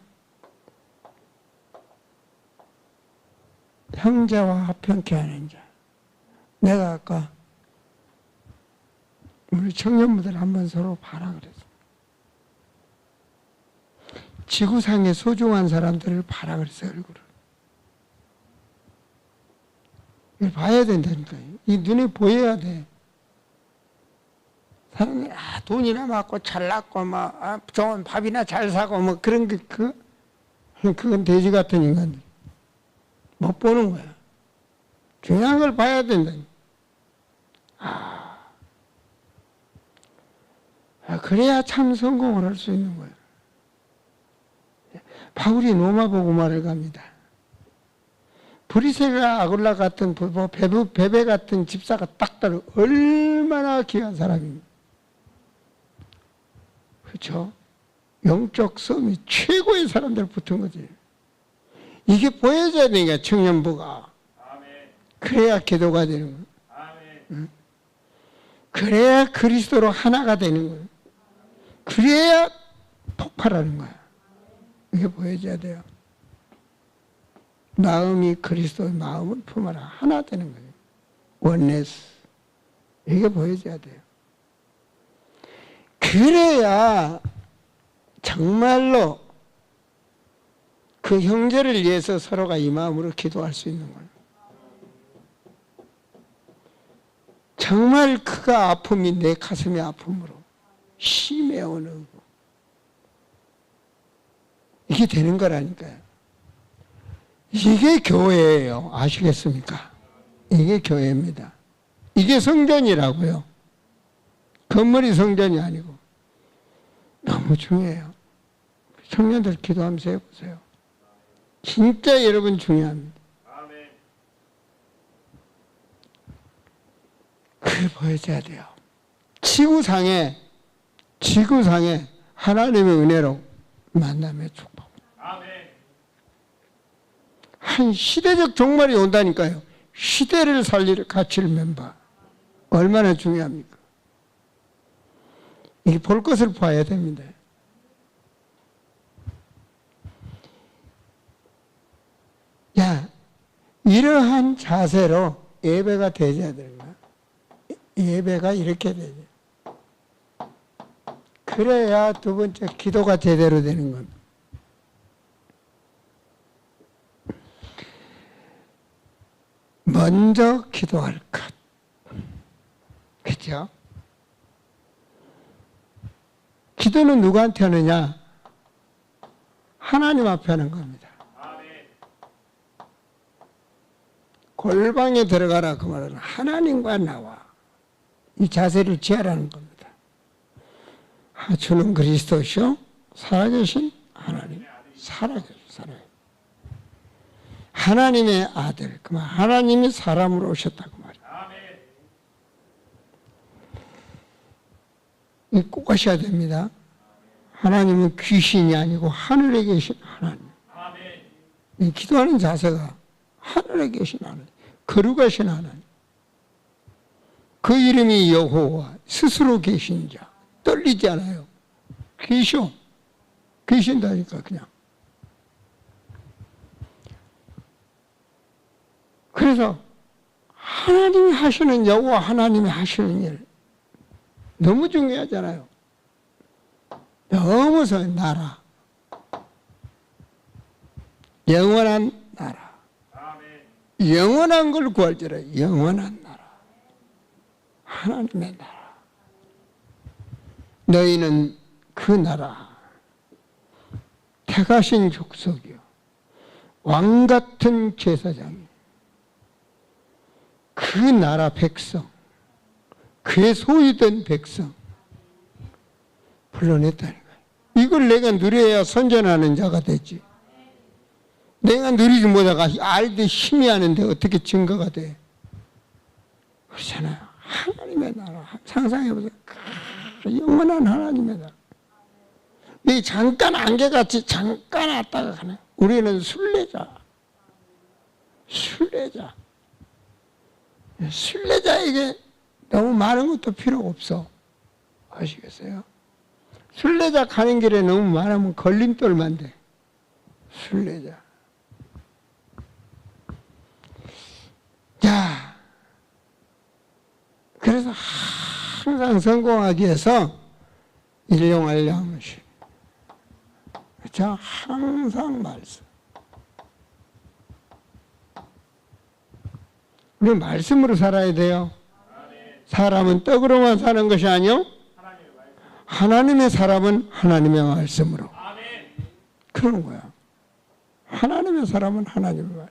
형제와 합평케 하는 자. 내가 아까 우리 청년부들 한번 서로 봐라 그랬어. 지구상의 소중한 사람들을 봐라 그랬어, 얼굴을. 이걸 봐야 된다니까요. 이 눈에 보여야 돼. 사람이 돈이나 많고 잘났고 좋은 밥이나 잘 사고 그런 게 그건 돼지 같은 인간들 못 보는 거야. 중요한 걸 봐야 된다니까. 그래야 참 성공을 할 수 있는 거예요. 바울이 로마 복음화를 갑니다. 브리세가 아굴라 같은 베베 같은 집사가 딱 따로 얼마나 귀한 사람입니다. 그렇죠? 영적 섬이 최고의 사람들 붙은 거지. 이게 보여져야 되니까 청년부가. 그래야 기도가 되는 거예요. 그래야 그리스도로 하나가 되는 거예요. 그래야 폭발하는 거야. 이게 보여져야 돼요. 마음이 그리스도의 마음을 품어라. 하나 되는 거예요. 원네스. 이게 보여져야 돼요. 그래야 정말로 그 형제를 위해서 서로가 이 마음으로 기도할 수 있는 거예요. 정말 그가 아픔이 내 가슴의 아픔으로 심해 오는 거. 이게 되는 거라니까요. 이게 교회예요. 아시겠습니까? 이게 교회입니다. 이게 성전이라고요. 건물이 성전이 아니고. 너무 중요해요. 청년들 기도하면서 해보세요. 진짜 여러분 중요합니다. 그걸 보여줘야 돼요. 지구상에 하나님의 은혜로 만남의 축복. 한 시대적 종말이 온다니까요. 시대를 살릴 가치를 멤바. 얼마나 중요합니까? 이 볼 것을 봐야 됩니다. 이러한 자세로 예배가 되어야 되는 거야. 예배가 이렇게 되죠. 그래야 두 번째 기도가 제대로 되는 겁니다. 먼저 기도할 것. 그렇죠? 기도는 누구한테 하느냐? 하나님 앞에 하는 겁니다. 골방에 들어가라 그 말은 하나님과 나와 이 자세를 취하라는 겁니다. 주는 그리스도시요 살아계신 하나님, 살아계신 하나님의 아들, 그 말 하나님이 사람으로 오셨다고 말이에요. 꼭 하셔야 됩니다. 하나님은 귀신이 아니고 하늘에 계신 하나님. 이 기도하는 자세가 하늘에 계신 하나님, 거룩하신 하나님. 그 이름이 여호와, 스스로 계신 자. 떨리지 않아요. 계신다니까 그냥. 그래서 하나님이 하시는 여호와 하나님이 하시는 일 너무 중요하잖아요. 너무 나라. 영원한 나라. 영원한 걸 구할지라 영원한 나라. 하나님의 나라. 너희는 그 나라. 택하신 족속이요. 왕같은 제사장이. 그 나라 백성. 그의 소유된 백성. 불러냈다는 거예요. 이걸 내가 누려야 선전하는 자가 되지. 내가 누리지 못하가 알되 힘이 하는데 어떻게 증거가 돼? 그렇잖아요. 하나님의 나라. 상상해보세요. 영원한 하나님의 나라. 이 잠깐 안개같이 잠깐 왔다가 가네. 우리는 순례자. 순례자에게 너무 많은 것도 필요 없어. 아시겠어요? 순례자 가는 길에 너무 많으면 걸림돌만 돼. 순례자. 그래서 항상 성공하기 위해서 일용할 양식. 저 항상 말씀. 우리 말씀으로 살아야 돼요. 사람은 떡으로만 사는 것이 아니요. 하나님의 사람은 하나님의 말씀으로. 그런 거야. 하나님의 사람은 하나님의 말.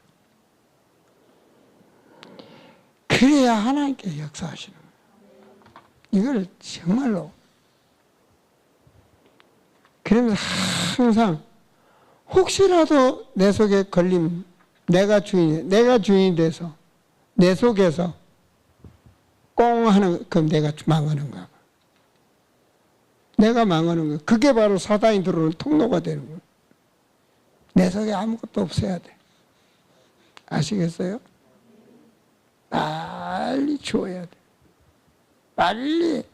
그래야 하나님께 역사하시는 거예요. 이걸 정말로. 그러면서 항상 혹시라도 내 속에 걸림, 내가 주인이 돼서 내 속에서 꽁 하는, 그럼 내가 망하는 거야. 내가 망하는 거야. 그게 바로 사단이 들어오는 통로가 되는 거야. 내 속에 아무것도 없어야 돼. 아시겠어요? 빨리 주어야 돼. 빨리.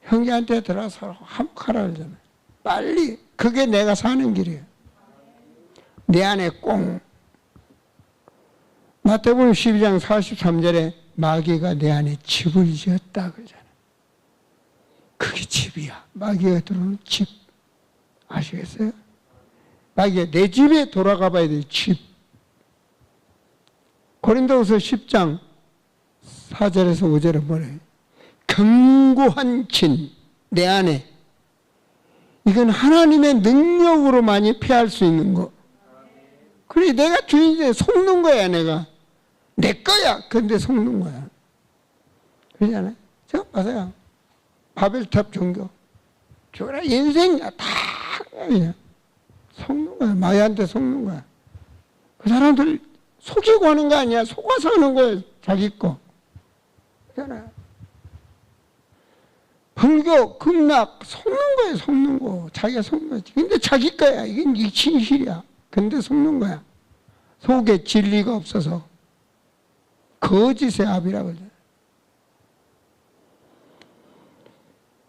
형제한테 들어가서 화목하라 그러잖아요. 빨리. 그게 내가 사는 길이에요. 내 안에 꽁. 마태복음 12장 43절에 마귀가 내 안에 집을 지었다 그러잖아요. 그게 집이야. 마귀가 들어오는 집. 아시겠어요? 마귀가 내 집에 돌아가 봐야 돼. 집. 고린도후서 10장 4절에서 5절에 뭐래요? 견고한 진, 내 안에. 이건 하나님의 능력으로만이 피할 수 있는 거. 그래, 내가 주인인데 속는 거야, 내가. 내 거야. 근데 속는 거야. 그러잖아요. 저 봐세요. 바벨탑 종교. 저라 인생이야. 다 그냥 속는 거야. 마귀한테 속는 거야. 그 사람들 속이고 하는 거 아니야. 속아서 하는 거예요. 자기 거. 그잖아요. 불교, 극락, 속는 거예요. 속는 거. 자기가 속는 거지. 근데 자기 거야. 이게 네 진실이야. 근데 속는 거야. 속에 진리가 없어서. 거짓의 압이라고 그러죠.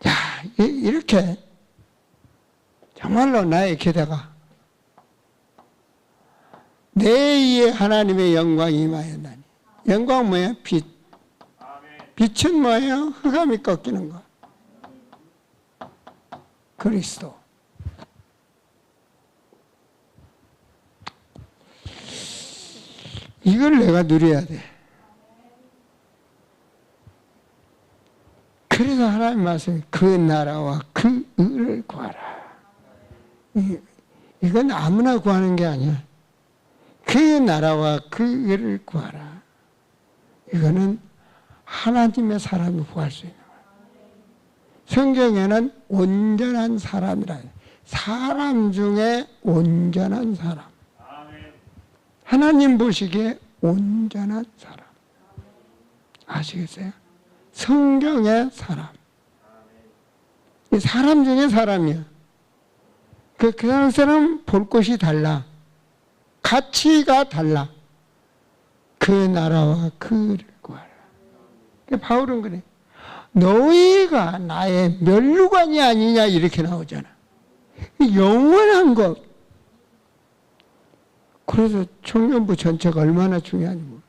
자, 이렇게 정말로 나의 기대가 내 위에 하나님의 영광이 임하였나니. 영광은 뭐예요? 빛. 빛은 뭐예요? 흑암이 꺾이는 거. 그리스도. 이걸 내가 누려야 돼. 그래서 하나님 말씀이 그 나라와 그 의를 구하라. 이건 아무나 구하는 게 아니야. 그 나라와 그 의를 구하라. 이거는 하나님의 사람이 구할 수 있는 거야. 성경에는 온전한 사람이라 해요. 사람 중에 온전한 사람. 하나님 보시기에 온전한 사람. 아시겠어요? 성경의 사람. 사람 중에 사람이야. 그 사람 볼 곳이 달라. 가치가 달라. 그 나라와 그를 구하라. 바울은 그래. 너희가 나의 면류관이 아니냐 이렇게 나오잖아. 영원한 것. 그래서 청년부 전체가 얼마나 중요한지 모르.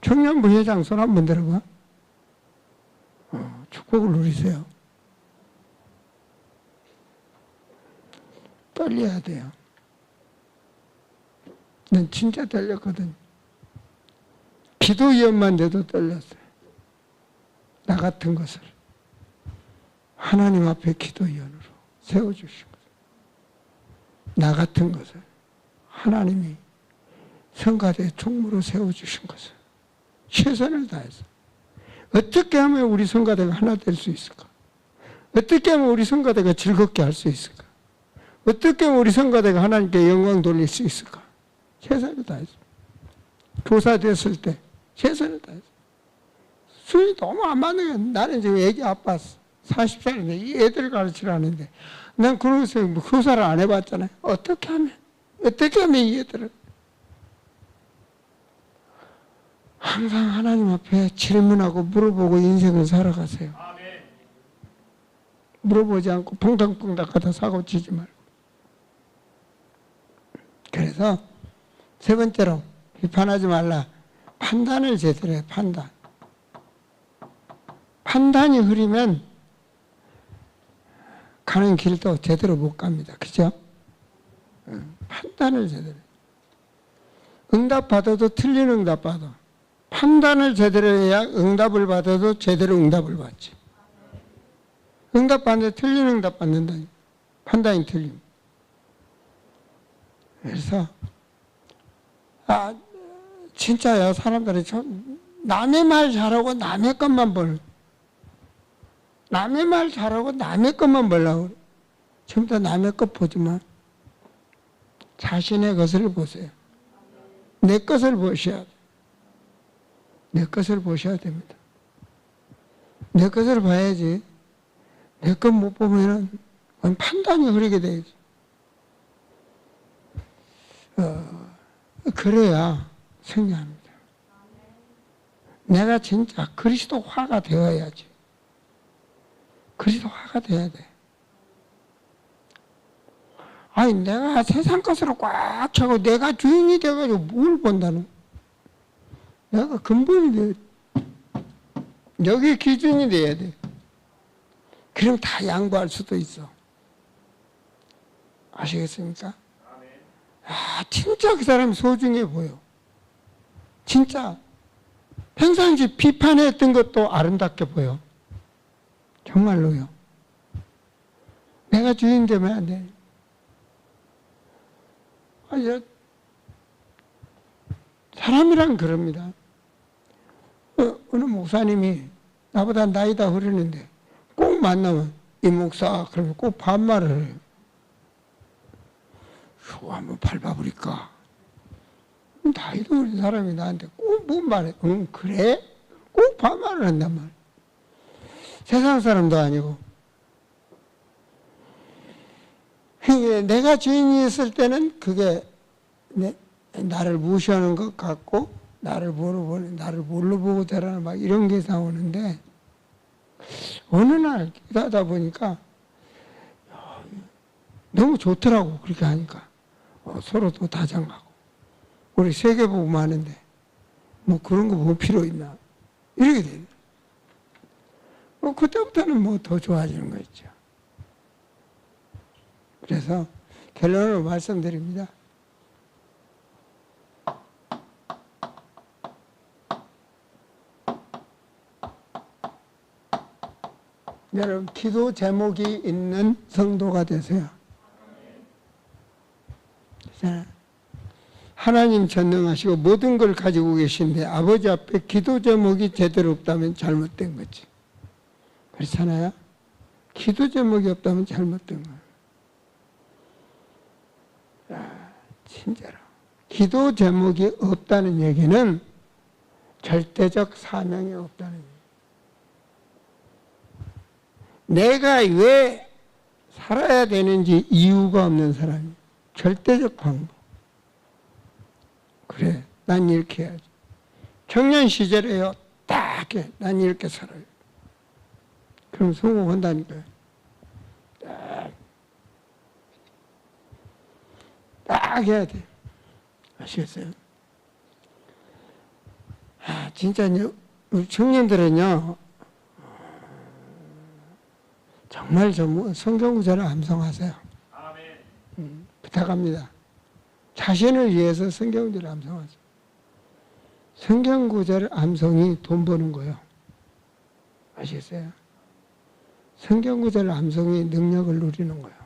청년부 회장 손 한번 들어봐. 축복을 누리세요. 떨려야 돼요. 난 진짜 떨렸거든. 기도위원만 돼도 떨렸어요. 나 같은 것을 하나님 앞에 기도위원으로 세워주신 것을, 나 같은 것을 하나님이 성가대 총무로 세워주신 것을 최선을 다해서 어떻게 하면 우리 성가대가 하나 될 수 있을까? 어떻게 하면 우리 성가대가 즐겁게 할 수 있을까? 어떻게 하면 우리 성가대가 하나님께 영광 돌릴 수 있을까? 최선을 다해서. 교사 됐을 때 최선을 다해서. 수준이 너무 안 맞는 거야. 나는 지금 애기 아빠 40살인데 이 애들 가르치라는데 난 그러고서 뭐 교사를 안 해봤잖아요. 어떻게 하면 이 애들을 항상 하나님 앞에 질문하고 물어보고 인생을 살아가세요. 물어보지 않고 퐁당퐁당 가다 사고 치지 말고. 그래서 세 번째로 비판하지 말라. 판단을 제대로 해. 판단이 흐리면 가는 길도 제대로 못 갑니다. 그죠? 판단을 제대로 해. 응답 받아도 틀린 응답 받아. 판단을 제대로 해야 응답을 받아도 제대로 응답을 받지. 응답 받는데 틀린 응답 받는다. 판단이 틀림. 그래서 진짜야. 사람들이 남의 말 잘하고 남의 것만 벌. 남의 말 잘하고 남의 것만 보려고 그래. 지금부터 남의 것 보지 마. 자신의 것을 보세요. 내 것을 보셔야 돼. 내 것을 보셔야 됩니다. 내 것을 봐야지. 내 것 못 보면은 판단이 흐리게 되지. 그래야 승리합니다. 내가 진짜 그리스도화가 되어야지. 그리스도화가 돼야 돼. 아니 내가 세상 것으로 꽉 차고 내가 주인이 돼가지고 뭘 본다는? 내가 근본이 돼야 돼. 여기 기준이 돼야 돼. 그럼 다 양보할 수도 있어. 아시겠습니까? 진짜 그 사람이 소중해 보여. 진짜 평상시 비판했던 것도 아름답게 보여. 정말로요. 내가 주인 되면 안 돼. 사람이란 그럽니다. 어느 목사님이 나보다 나이다 흐르는데 꼭 만나면 이 목사 그러면 꼭 반말을 해요. 저 한번 밟아버릴까? 나이도 어린 사람이 나한테 꼭 뭐 말해? 그래? 꼭 반말을 한단 말이야. 세상 사람도 아니고. 내가 주인이 있을 때는 그게 나를 무시하는 것 같고 나를 뭘로 보고 대라나 막 이런 게 나오는데 어느 날 기도하다 보니까 너무 좋더라고. 그렇게 하니까 서로 또 다정하고 우리 세계복음 하는데 뭐 그런 거 뭐 필요 있나 이렇게 되네. 그때부터는 뭐 더 좋아지는 거 있죠. 그래서 결론으로 말씀드립니다. 여러분 기도 제목이 있는 성도가 되세요. 하나님 전능하시고 모든 걸 가지고 계신데 아버지 앞에 기도 제목이 제대로 없다면 잘못된 거지. 그렇잖아요? 기도 제목이 없다면 잘못된 거예요. 진짜로. 기도 제목이 없다는 얘기는 절대적 사명이 없다는 얘기예요. 내가 왜 살아야 되는지 이유가 없는 사람이에요. 절대적 방법. 그래, 난 이렇게 해야지. 청년 시절에요, 딱 해. 난 이렇게 살아요. 그럼 성공한다니까요. 딱 해야 돼. 아시겠어요? 진짜 우리 청년들은요, 정말 성경 구절을 암송하세요. 부탁합니다. 자신을 위해서 성경 구절을 암송하세요. 성경 구절 암송이 돈 버는 거예요. 아시겠어요? 성경 구절 암송이 능력을 누리는 거예요.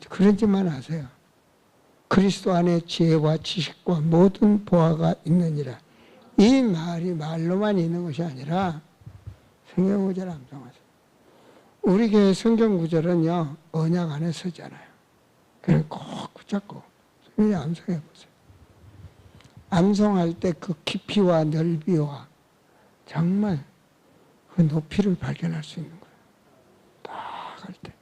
그런 짓만 아세요. 그리스도 안에 지혜와 지식과 모든 보화가 있느니라. 이 말이 말로만 있는 것이 아니라 성경 구절 암송하세요. 우리 교회 성경 구절은요, 언약 안에 서잖아요. 그냥 꼭 붙잡고 성경 암송해 보세요. 암송할 때 그 깊이와 넓이와 정말 그 높이를 발견할 수 있는 거예요. 딱 할 때.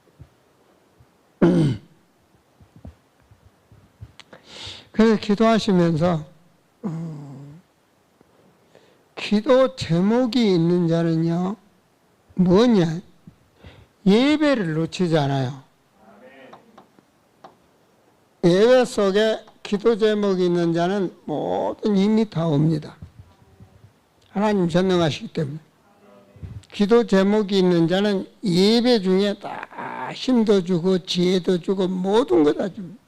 그래서 기도하시면서 기도 제목이 있는 자는요, 뭐냐? 예배를 놓치지 않아요. 예배 속에 기도 제목이 있는 자는 모든 힘이 다 옵니다. 하나님 전능하시기 때문에. 기도 제목이 있는 자는 예배 중에 다 힘도 주고 지혜도 주고 모든 거 다 줍니다.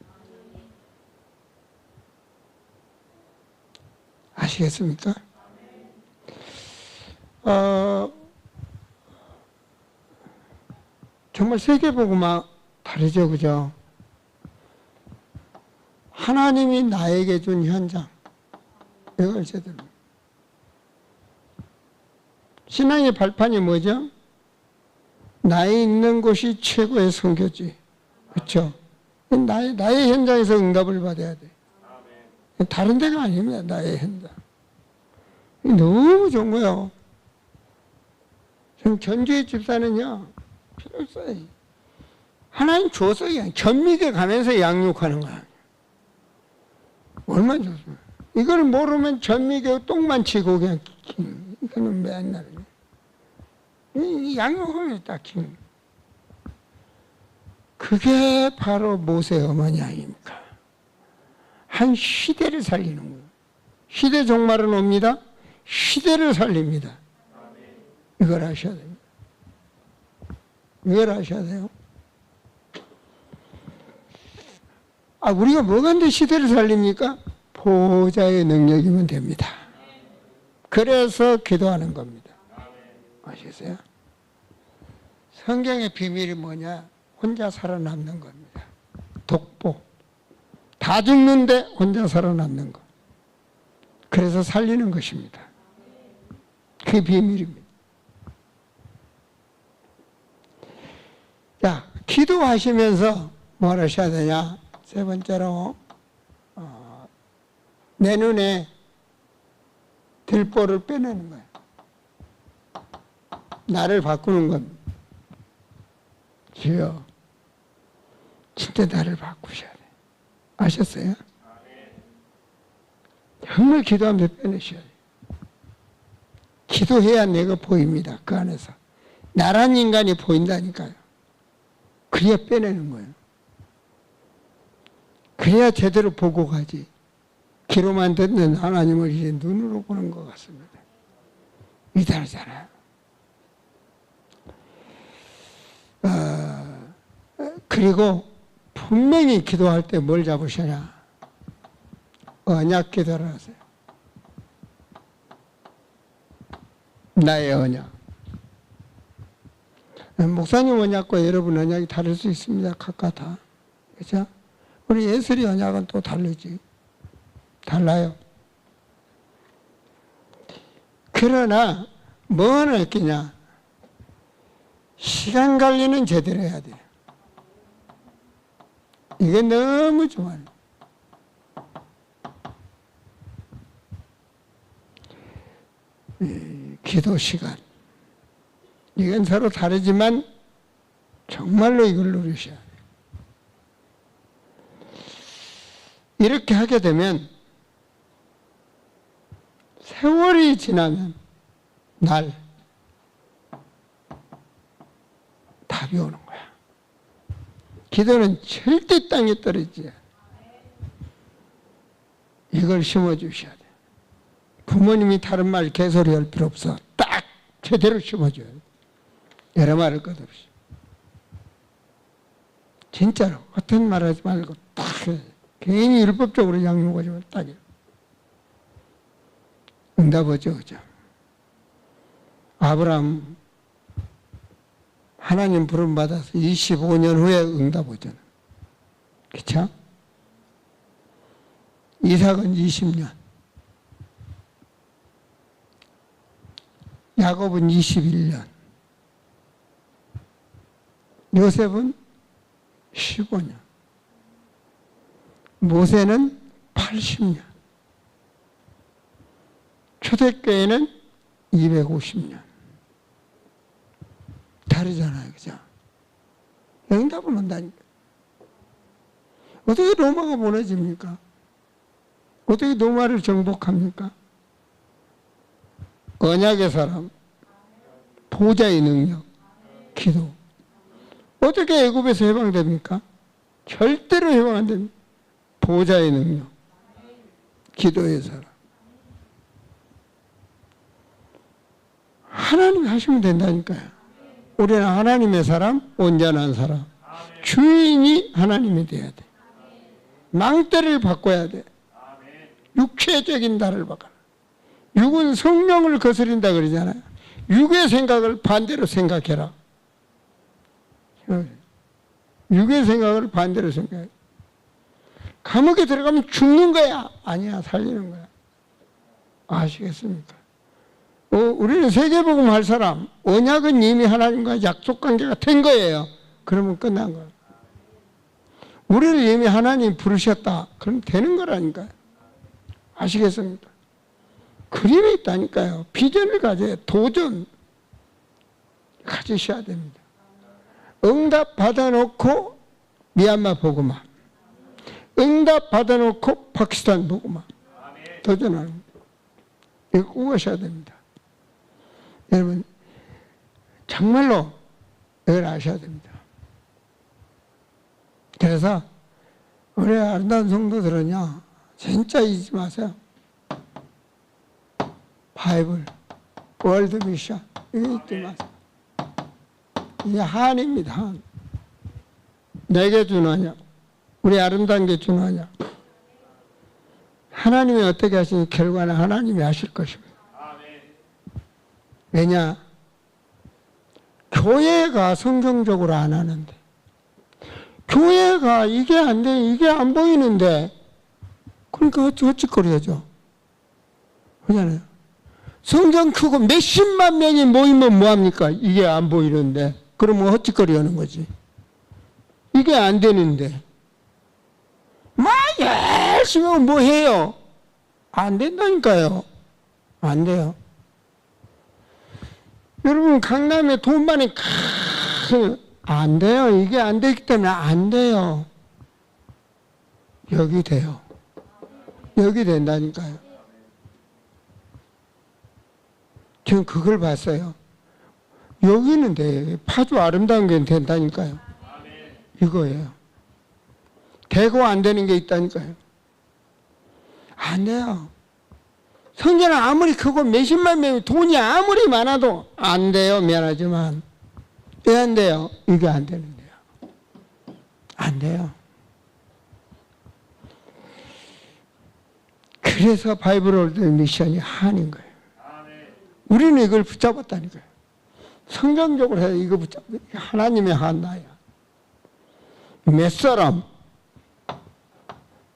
아시겠습니까? 정말 세계보고만 다르죠, 그죠? 하나님이 나에게 준 현장, 이걸 제대로. 신앙의 발판이 뭐죠? 나의 있는 곳이 최고의 선교지. 그렇죠? 나의 현장에서 응답을 받아야 돼. 다른 데가 아닙니다. 나의 현장. 너무 좋은 거예요. 전주의 집사는요, 필요 없어요. 하나님 줘서 그냥 견미게 가면서 양육하는 거야. 얼마나 좋습니까? 이걸 모르면 전미교 똥만 치고 그냥 이거는 맨날 양육하면 딱 king. 그게 바로 모세 어머니 아닙니까? 한 시대를 살리는 거예요. 시대 종말은 옵니다. 시대를 살립니다. 이걸 아셔야 됩니다. 이걸 아셔야 돼요. 우리가 뭐가 데 시대를 살립니까? 보호자의 능력이면 됩니다. 그래서 기도하는 겁니다. 아시겠어요? 성경의 비밀이 뭐냐? 혼자 살아남는 겁니다. 독보. 다 죽는데 혼자 살아남는 것. 그래서 살리는 것입니다. 그게 비밀입니다. 자, 기도하시면서 뭘 하셔야 되냐? 세 번째로 내 눈에 들보를 빼내는 거예요. 나를 바꾸는 겁니다. 주여, 진짜 나를 바꾸셔야 돼요. 아셨어요? 정말 기도하면서 빼내셔야 돼요. 기도해야 내가 보입니다. 그 안에서. 나란 인간이 보인다니까요. 그래야 빼내는 거예요. 그래야 제대로 보고 가지. 귀로만 듣는 하나님을 이제 눈으로 보는 것 같습니다. 위대하잖아요. 그리고 분명히 기도할 때 뭘 잡으셔야 언약 기도를 하세요. 나의 언약. 목사님 언약과 여러분 언약이 다를 수 있습니다. 각각 다. 그렇죠? 우리 예술의 언약은 또 다르지. 달라요. 그러나 뭐는 느끼냐? 시간 관리는 제대로 해야 돼요. 이게 너무 좋아요. 기도 시간. 이건 서로 다르지만 정말로 이걸 누리셔야 돼요. 이렇게 하게 되면 세월이 지나면 날 답이 오는 거야. 기도는 절대 땅에 떨어지지 않아요. 이걸 심어주셔야 돼요. 부모님이 다른 말 개소리 할 필요 없어. 딱 제대로 심어줘야 돼요. 여러 말할 것 없이. 진짜로 어떤 말 하지 말고 딱 괜히 율법적으로 양육하지 말고 딱 응답하죠. 그죠? 아브라함 하나님 부름 받아서 25년 후에 응답 오잖아. 그쵸? 이삭은 20년. 야곱은 21년. 요셉은 15년. 모세는 80년. 초대교회는 250년. 다르잖아요. 그죠? 응답은 온다니까. 어떻게 로마가 무너집니까? 어떻게 로마를 정복합니까? 언약의 사람, 보좌의 능력, 기도. 어떻게 애굽에서 해방됩니까? 절대로 해방 안 됩니다. 보좌의 능력, 기도의 사람. 하나님이 하시면 된다니까요. 우리는 하나님의 사람, 온전한 사람. 주인이 하나님이 돼야 돼. 망대를 바꿔야 돼. 육체적인 나를 바꿔. 육은 성령을 거스린다 그러잖아요. 육의 생각을 반대로 생각해라. 육의 생각을 반대로 생각해. 감옥에 들어가면 죽는 거야. 아니야, 살리는 거야. 아시겠습니까? 우리는 세계복음 할 사람, 언약은 이미 하나님과 약속관계가 된 거예요. 그러면 끝난 거예요. 우리를 이미 하나님 부르셨다. 그럼 되는 거라니까요. 아시겠습니까? 그림이 있다니까요. 비전을 가져야 도전 가지셔야 됩니다. 응답 받아놓고 미얀마 보고만, 응답 받아놓고 파키스탄 보고만 도전하는 거예요. 이거 꼭 하셔야 됩니다. 여러분 정말로 이걸 아셔야 됩니다. 그래서 우리 아름다운 성도들은요, 진짜 잊지 마세요. 바이블, 월드 미션 이거 잊지 마세요. 이게 한입니다. 한. 내게 준하냐, 우리 아름다운 게 준하냐. 하나님이 어떻게 하시니 결과는 하나님이 하실 것입니다. 왜냐? 교회가 성경적으로 안 하는데, 교회가 이게 안 돼, 이게 안 보이는데, 그러니까 어찌거려야죠. 그러잖아요. 성경 크고 몇십만 명이 모이면 뭐합니까? 이게 안 보이는데. 그러면 어찌거리하는 거지. 이게 안 되는데. 막 열심히 뭐 해요? 안 된다니까요. 안 돼요. 여러분 강남에 돈 많이 안 돼요. 이게 안 되기 때문에 안 돼요. 여기 돼요. 여기 된다니까요. 저는 그걸 봤어요. 여기는 돼요. 파주 아름다운 게 된다니까요. 이거예요. 되고 안 되는 게 있다니까요. 안 돼요. 성전은 아무리 크고 몇십만 명이 돈이 아무리 많아도 안 돼요. 미안하지만. 왜 안 돼요? 이게 안 되는데요. 안 돼요. 그래서 바이블 월드 미션이 한인 거예요. 우리는 이걸 붙잡았다니까요. 성경적으로 해서 이거 붙잡고 하나님의 한나야. 몇 사람?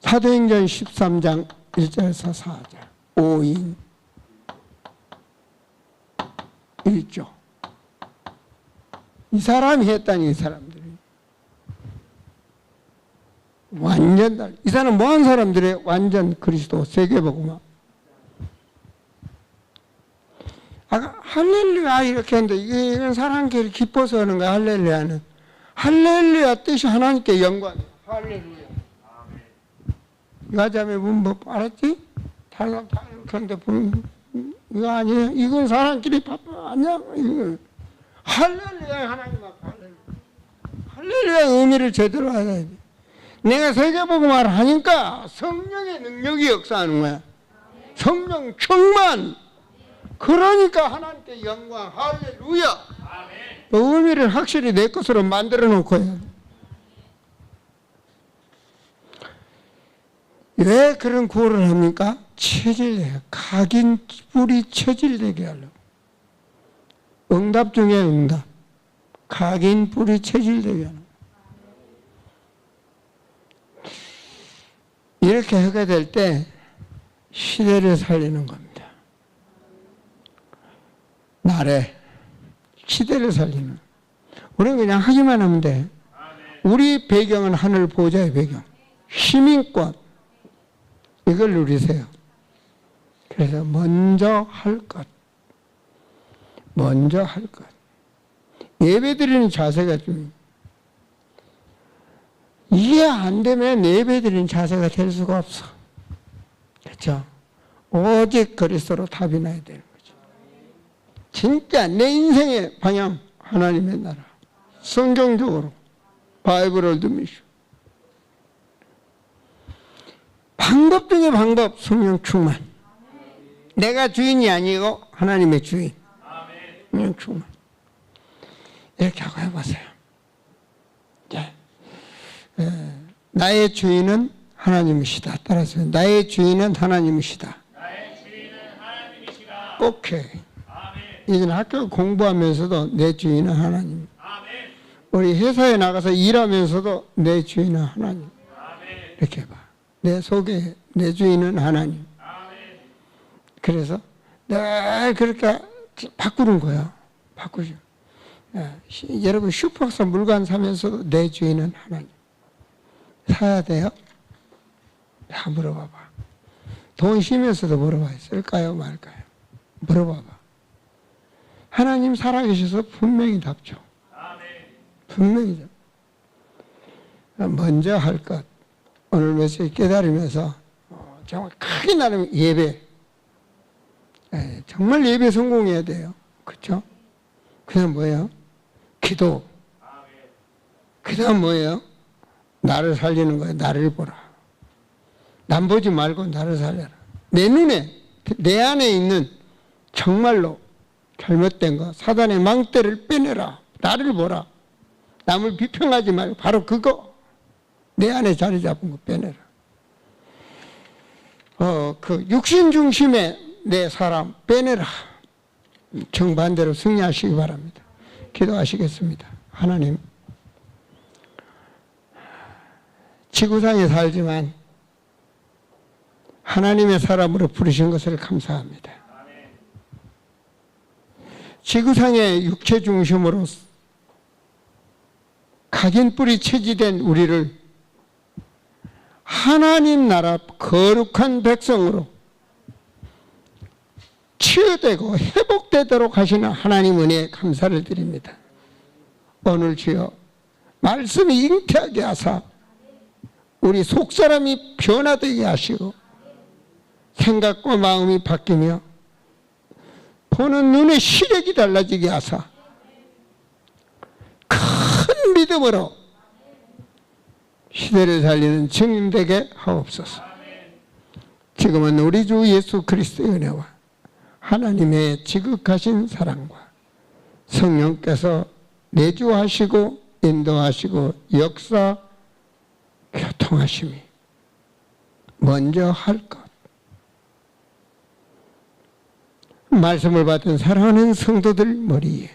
사도행전 13장 1절에서 4절. 5인 1조. 이 사람이 했다니, 이 사람들이. 완전 달. 이 사람 뭐한 사람들이 완전 그리스도 세계복음화. 아까 할렐루야 이렇게 했는데 이건 사람끼리 기뻐서 하는 거야. 할렐루야는. 할렐루야 뜻이 하나님께 영광이야. 할렐루야. 가자매 문법 알았지? 다른 사람 다 이렇게 하는데 보면 이거 아니에요. 이건 사람끼리 바빠. 아니야. 이거 할렐루야 하나님 앞에 할렐루야. 할렐루야 의미를 제대로 알아야 돼. 내가 세계복음화를 하니까 성령의 능력이 역사하는 거야. 성령 충만. 그러니까 하나님께 영광. 할렐루야. 그 의미를 확실히 내 것으로 만들어 놓고 해야 돼. 왜 그런 구호를 합니까? 체질되게, 각인 뿔이 체질되게 하려고. 응답 중에 응답. 각인 뿔이 체질되게 하는. 이렇게 하게 될 때 시대를 살리는 겁니다. 나래 시대를 살리는. 우리는 그냥 하기만 하면 돼. 우리 배경은 하늘 보좌의 배경. 시민권. 이걸 누리세요. 그래서 먼저 할 것. 먼저 할 것. 예배 드리는 자세가 좀 이게 안 되면 예배 드리는 자세가 될 수가 없어. 그렇죠? 오직 그리스도로 답이 나야 되는 거죠. 진짜 내 인생의 방향 하나님의 나라. 성경적으로 바이블 월드 미션. 방법 중에 방법, 성령 충만. 내가 주인이 아니고 하나님의 주인. 성령 충만. 이렇게 하고 해보세요. 자, 나의 주인은 하나님이시다. 따라서 나의 주인은 하나님이시다. 오케이. 이제는 학교 공부하면서도 내 주인은 하나님. 우리 회사에 나가서 일하면서도 내 주인은 하나님. 이렇게 해봐. 내 속에 내 주인은 하나님. 그래서 늘 그렇게 바꾸는 거예요. 바꾸죠. 여러분 슈퍼스타 물건 사면서도 내 주인은 하나님. 사야 돼요? 다 물어봐봐. 돈 쉬면서도 물어봐요. 쓸까요 말까요? 물어봐봐. 하나님 살아계셔서 분명히 답죠. 분명히 답. 먼저 할 것. 오늘 메시지 깨달으면서 정말 크게 나누면 예배. 정말 예배 성공해야 돼요. 그렇죠? 그다음 뭐예요? 기도. 그다음 뭐예요? 나를 살리는 거예요. 나를 보라. 남 보지 말고 나를 살려라. 내 눈에 내 안에 있는 정말로 잘못된 거 사단의 망대를 빼내라. 나를 보라. 남을 비평하지 말고 바로 그거 내 안에 자리 잡은 거 빼내라. 그 육신 중심의 내 사람 빼내라. 정반대로 승리하시기 바랍니다. 기도하시겠습니다. 하나님, 지구상에 살지만 하나님의 사람으로 부르신 것을 감사합니다. 지구상의 육체 중심으로 각인뿔이 체지된 우리를 하나님 나라 거룩한 백성으로 치유되고 회복되도록 하시는 하나님 은혜에 감사를 드립니다. 오늘 주여 말씀이 잉태하게 하사 우리 속사람이 변화되게 하시고 생각과 마음이 바뀌며 보는 눈의 시력이 달라지게 하사 큰 믿음으로 시대를 살리는 증인 되게 하옵소서. 지금은 우리 주 예수 그리스도의 은혜와 하나님의 지극하신 사랑과 성령께서 내주하시고 인도하시고 역사 교통하심이 먼저 할 것. 말씀을 받은 사랑하는 성도들 머리에